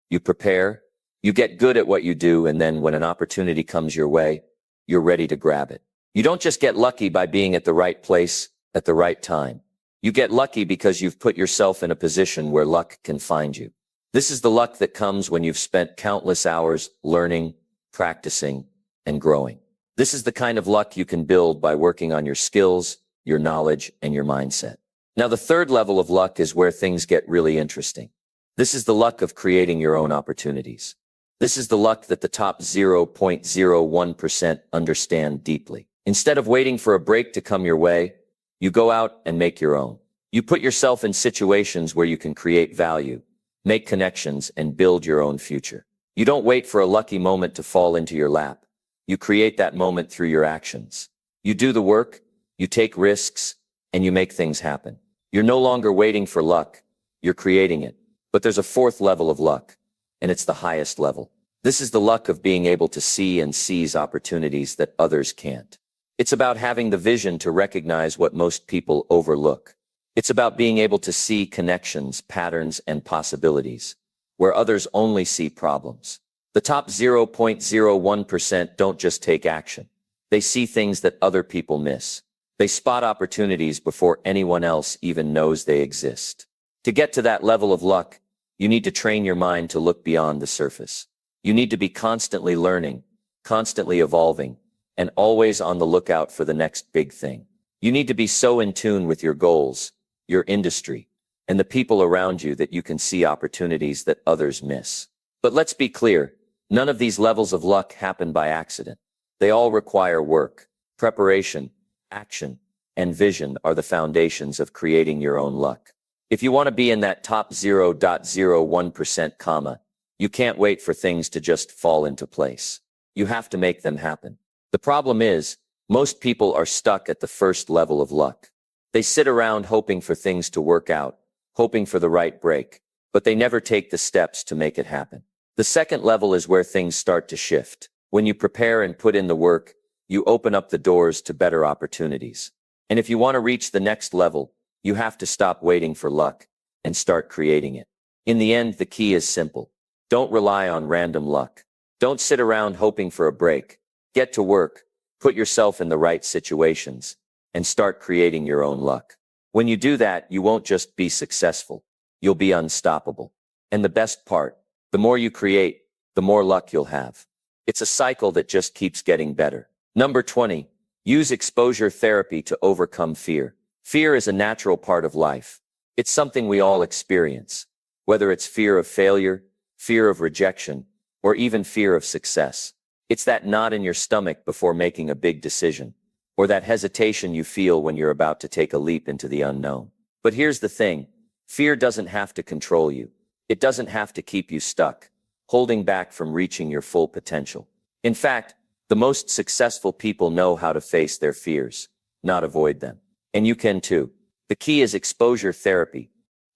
A: you prepare, you get good at what you do, and then when an opportunity comes your way, you're ready to grab it. You don't just get lucky by being at the right place at the right time. You get lucky because you've put yourself in a position where luck can find you. This is the luck that comes when you've spent countless hours learning, practicing, and growing. This is the kind of luck you can build by working on your skills, your knowledge, and your mindset. Now, the third level of luck is where things get really interesting. This is the luck of creating your own opportunities. This is the luck that the top 0.01% understand deeply. Instead of waiting for a break to come your way, you go out and make your own. You put yourself in situations where you can create value, make connections, and build your own future. You don't wait for a lucky moment to fall into your lap. You create that moment through your actions. You do the work, you take risks, and you make things happen. You're no longer waiting for luck, you're creating it. But there's a fourth level of luck, and it's the highest level. This is the luck of being able to see and seize opportunities that others can't. It's about having the vision to recognize what most people overlook. It's about being able to see connections, patterns, and possibilities, where others only see problems. The top 0.01% don't just take action. They see things that other people miss. They spot opportunities before anyone else even knows they exist. To get to that level of luck, you need to train your mind to look beyond the surface. You need to be constantly learning, constantly evolving, and always on the lookout for the next big thing. You need to be so in tune with your goals, your industry, and the people around you that you can see opportunities that others miss. But let's be clear, none of these levels of luck happen by accident. They all require work, preparation, action, and vision are the foundations of creating your own luck. If you want to be in that top 0.01%, you can't wait for things to just fall into place. You have to make them happen. The problem is, most people are stuck at the first level of luck. They sit around hoping for things to work out, hoping for the right break, but they never take the steps to make it happen. The second level is where things start to shift. When you prepare and put in the work, you open up the doors to better opportunities. And if you want to reach the next level, you have to stop waiting for luck and start creating it. In the end, the key is simple. Don't rely on random luck. Don't sit around hoping for a break. Get to work, put yourself in the right situations, and start creating your own luck. When you do that, you won't just be successful. You'll be unstoppable. And the best part, the more you create, the more luck you'll have. It's a cycle that just keeps getting better. Number 20, use exposure therapy to overcome fear. Fear is a natural part of life. It's something we all experience, whether it's fear of failure, fear of rejection, or even fear of success. It's that knot in your stomach before making a big decision, or that hesitation you feel when you're about to take a leap into the unknown. But here's the thing, fear doesn't have to control you. It doesn't have to keep you stuck, holding back from reaching your full potential. In fact, the most successful people know how to face their fears, not avoid them. And you can too. The key is exposure therapy.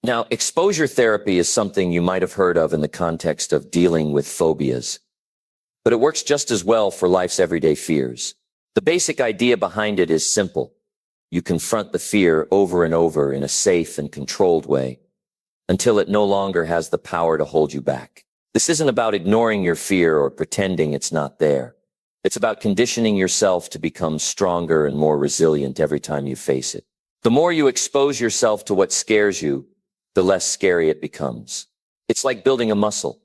A: Now, exposure therapy is something you might have heard of in the context of dealing with phobias, but it works just as well for life's everyday fears. The basic idea behind it is simple. You confront the fear over and over in a safe and controlled way until it no longer has the power to hold you back. This isn't about ignoring your fear or pretending it's not there. It's about conditioning yourself to become stronger and more resilient every time you face it. The more you expose yourself to what scares you, the less scary it becomes. It's like building a muscle.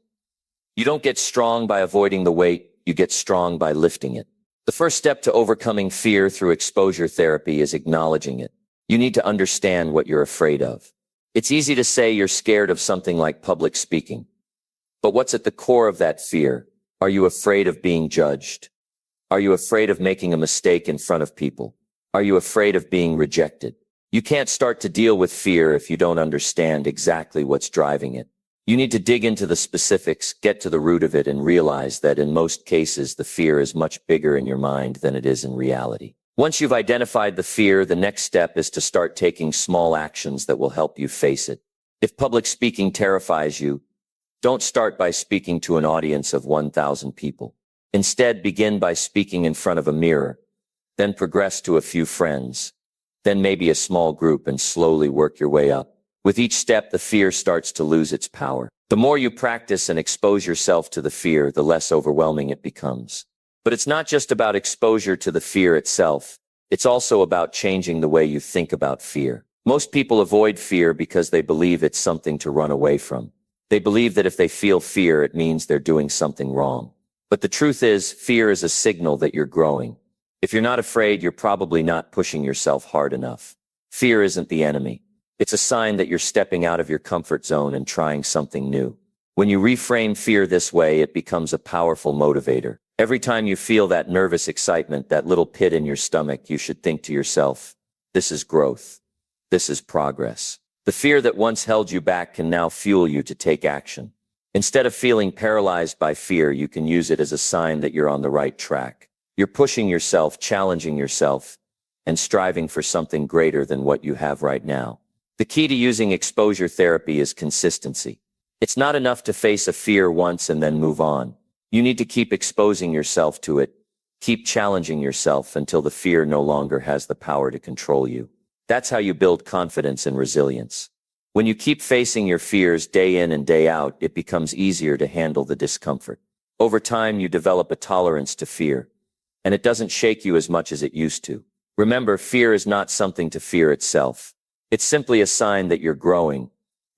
A: You don't get strong by avoiding the weight, you get strong by lifting it. The first step to overcoming fear through exposure therapy is acknowledging it. You need to understand what you're afraid of. It's easy to say you're scared of something like public speaking. But what's at the core of that fear? Are you afraid of being judged? Are you afraid of making a mistake in front of people? Are you afraid of being rejected? You can't start to deal with fear if you don't understand exactly what's driving it. You need to dig into the specifics, get to the root of it, and realize that in most cases, the fear is much bigger in your mind than it is in reality. Once you've identified the fear, the next step is to start taking small actions that will help you face it. If public speaking terrifies you, don't start by speaking to an audience of 1,000 people. Instead, begin by speaking in front of a mirror, then progress to a few friends, then maybe a small group, and slowly work your way up. With each step, the fear starts to lose its power. The more you practice and expose yourself to the fear, the less overwhelming it becomes. But it's not just about exposure to the fear itself. It's also about changing the way you think about fear. Most people avoid fear because they believe it's something to run away from. They believe that if they feel fear, it means they're doing something wrong. But the truth is, fear is a signal that you're growing. If you're not afraid, you're probably not pushing yourself hard enough. Fear isn't the enemy. It's a sign that you're stepping out of your comfort zone and trying something new. When you reframe fear this way, it becomes a powerful motivator. Every time you feel that nervous excitement, that little pit in your stomach, you should think to yourself, this is growth. This is progress. The fear that once held you back can now fuel you to take action. Instead of feeling paralyzed by fear, you can use it as a sign that you're on the right track. You're pushing yourself, challenging yourself, and striving for something greater than what you have right now. The key to using exposure therapy is consistency. It's not enough to face a fear once and then move on. You need to keep exposing yourself to it. Keep challenging yourself until the fear no longer has the power to control you. That's how you build confidence and resilience. When you keep facing your fears day in and day out, it becomes easier to handle the discomfort. Over time, you develop a tolerance to fear, and it doesn't shake you as much as it used to. Remember, fear is not something to fear itself. It's simply a sign that you're growing,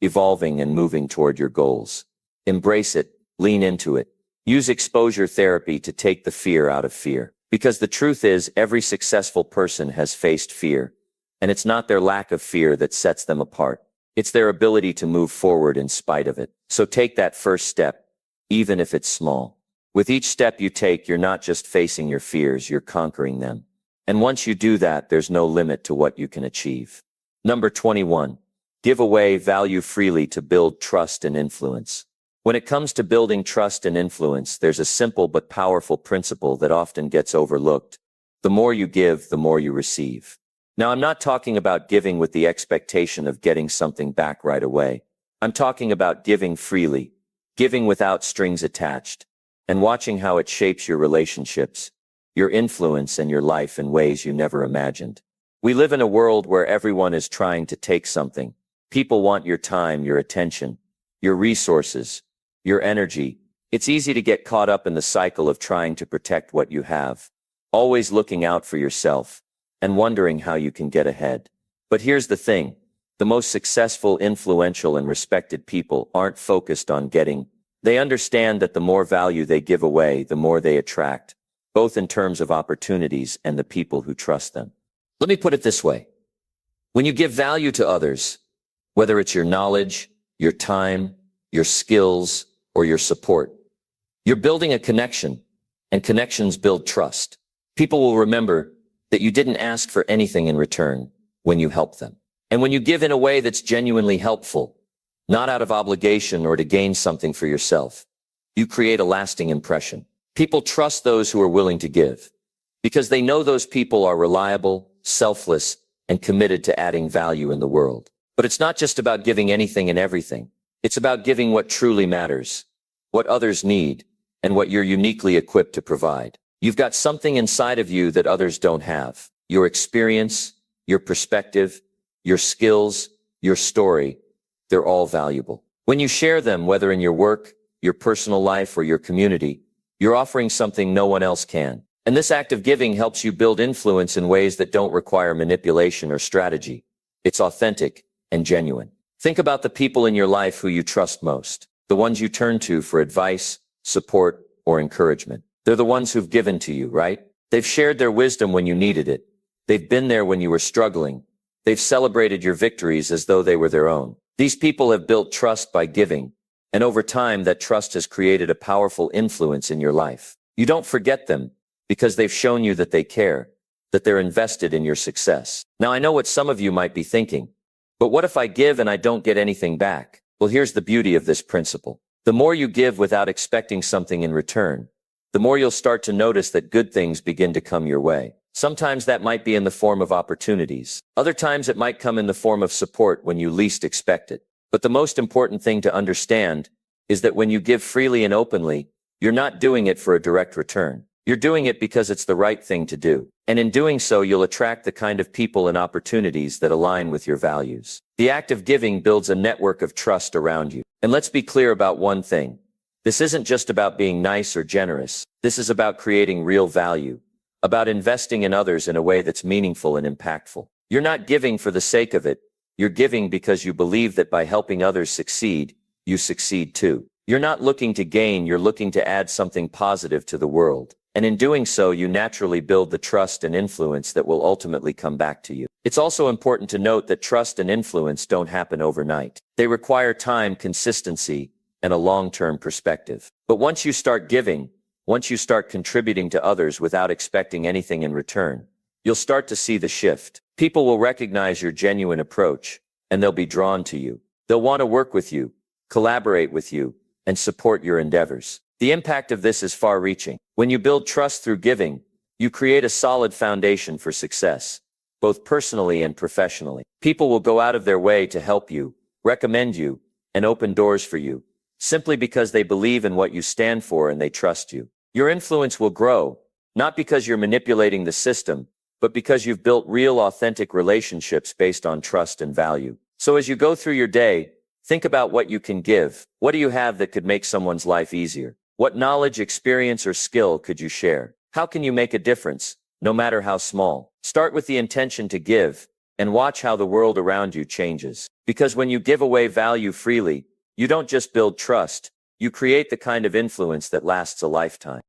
A: evolving, and moving toward your goals. Embrace it, lean into it. Use exposure therapy to take the fear out of fear. Because the truth is, every successful person has faced fear, and it's not their lack of fear that sets them apart. It's their ability to move forward in spite of it. So take that first step, even if it's small. With each step you take, you're not just facing your fears, you're conquering them. And once you do that, there's no limit to what you can achieve. Number 21. Give away value freely to build trust and influence. When it comes to building trust and influence, there's a simple but powerful principle that often gets overlooked. The more you give, the more you receive. Now, I'm not talking about giving with the expectation of getting something back right away. I'm talking about giving freely, giving without strings attached, and watching how it shapes your relationships, your influence, and your life in ways you never imagined. We live in a world where everyone is trying to take something. People want your time, your attention, your resources, your energy. It's easy to get caught up in the cycle of trying to protect what you have, always looking out for yourself, and wondering how you can get ahead. But here's the thing. The most successful, influential, and respected people aren't focused on getting. They understand that the more value they give away, the more they attract, both in terms of opportunities and the people who trust them. Let me put it this way. When you give value to others, whether it's your knowledge, your time, your skills, or your support, you're building a connection, and connections build trust. People will remember that you didn't ask for anything in return when you help them. And when you give in a way that's genuinely helpful, not out of obligation or to gain something for yourself, you create a lasting impression. People trust those who are willing to give because they know those people are reliable, selfless, and committed to adding value in the world. But it's not just about giving anything and everything. It's about giving what truly matters, what others need, and what you're uniquely equipped to provide. You've got something inside of you that others don't have. Your experience, your perspective, your skills, your story, they're all valuable. When you share them, whether in your work, your personal life, or your community, you're offering something no one else can. And this act of giving helps you build influence in ways that don't require manipulation or strategy. It's authentic and genuine. Think about the people in your life who you trust most, the ones you turn to for advice, support, or encouragement. They're the ones who've given to you, right? They've shared their wisdom when you needed it. They've been there when you were struggling. They've celebrated your victories as though they were their own. These people have built trust by giving, and over time that trust has created a powerful influence in your life. You don't forget them because they've shown you that they care, that they're invested in your success. Now, I know what some of you might be thinking, but what if I give and I don't get anything back? Well, here's the beauty of this principle. The more you give without expecting something in return, the more you'll start to notice that good things begin to come your way. Sometimes that might be in the form of opportunities. Other times it might come in the form of support when you least expect it. But the most important thing to understand is that when you give freely and openly, you're not doing it for a direct return. You're doing it because it's the right thing to do. And in doing so, you'll attract the kind of people and opportunities that align with your values. The act of giving builds a network of trust around you. And let's be clear about one thing. This isn't just about being nice or generous. This is about creating real value, about investing in others in a way that's meaningful and impactful. You're not giving for the sake of it. You're giving because you believe that by helping others succeed, you succeed too. You're not looking to gain, you're looking to add something positive to the world. And in doing so, you naturally build the trust and influence that will ultimately come back to you. It's also important to note that trust and influence don't happen overnight. They require time, consistency, and a long-term perspective. But once you start giving, once you start contributing to others without expecting anything in return, you'll start to see the shift. People will recognize your genuine approach, and they'll be drawn to you. They'll want to work with you, collaborate with you, and support your endeavors. The impact of this is far-reaching. When you build trust through giving, you create a solid foundation for success, both personally and professionally. People will go out of their way to help you, recommend you, and open doors for you, simply because they believe in what you stand for and they trust you. Your influence will grow, not because you're manipulating the system, but because you've built real, authentic relationships based on trust and value. So as you go through your day, think about what you can give. What do you have that could make someone's life easier? What knowledge, experience, or skill could you share? How can you make a difference, no matter how small? Start with the intention to give, and watch how the world around you changes. Because when you give away value freely, you don't just build trust, you create the kind of influence that lasts a lifetime.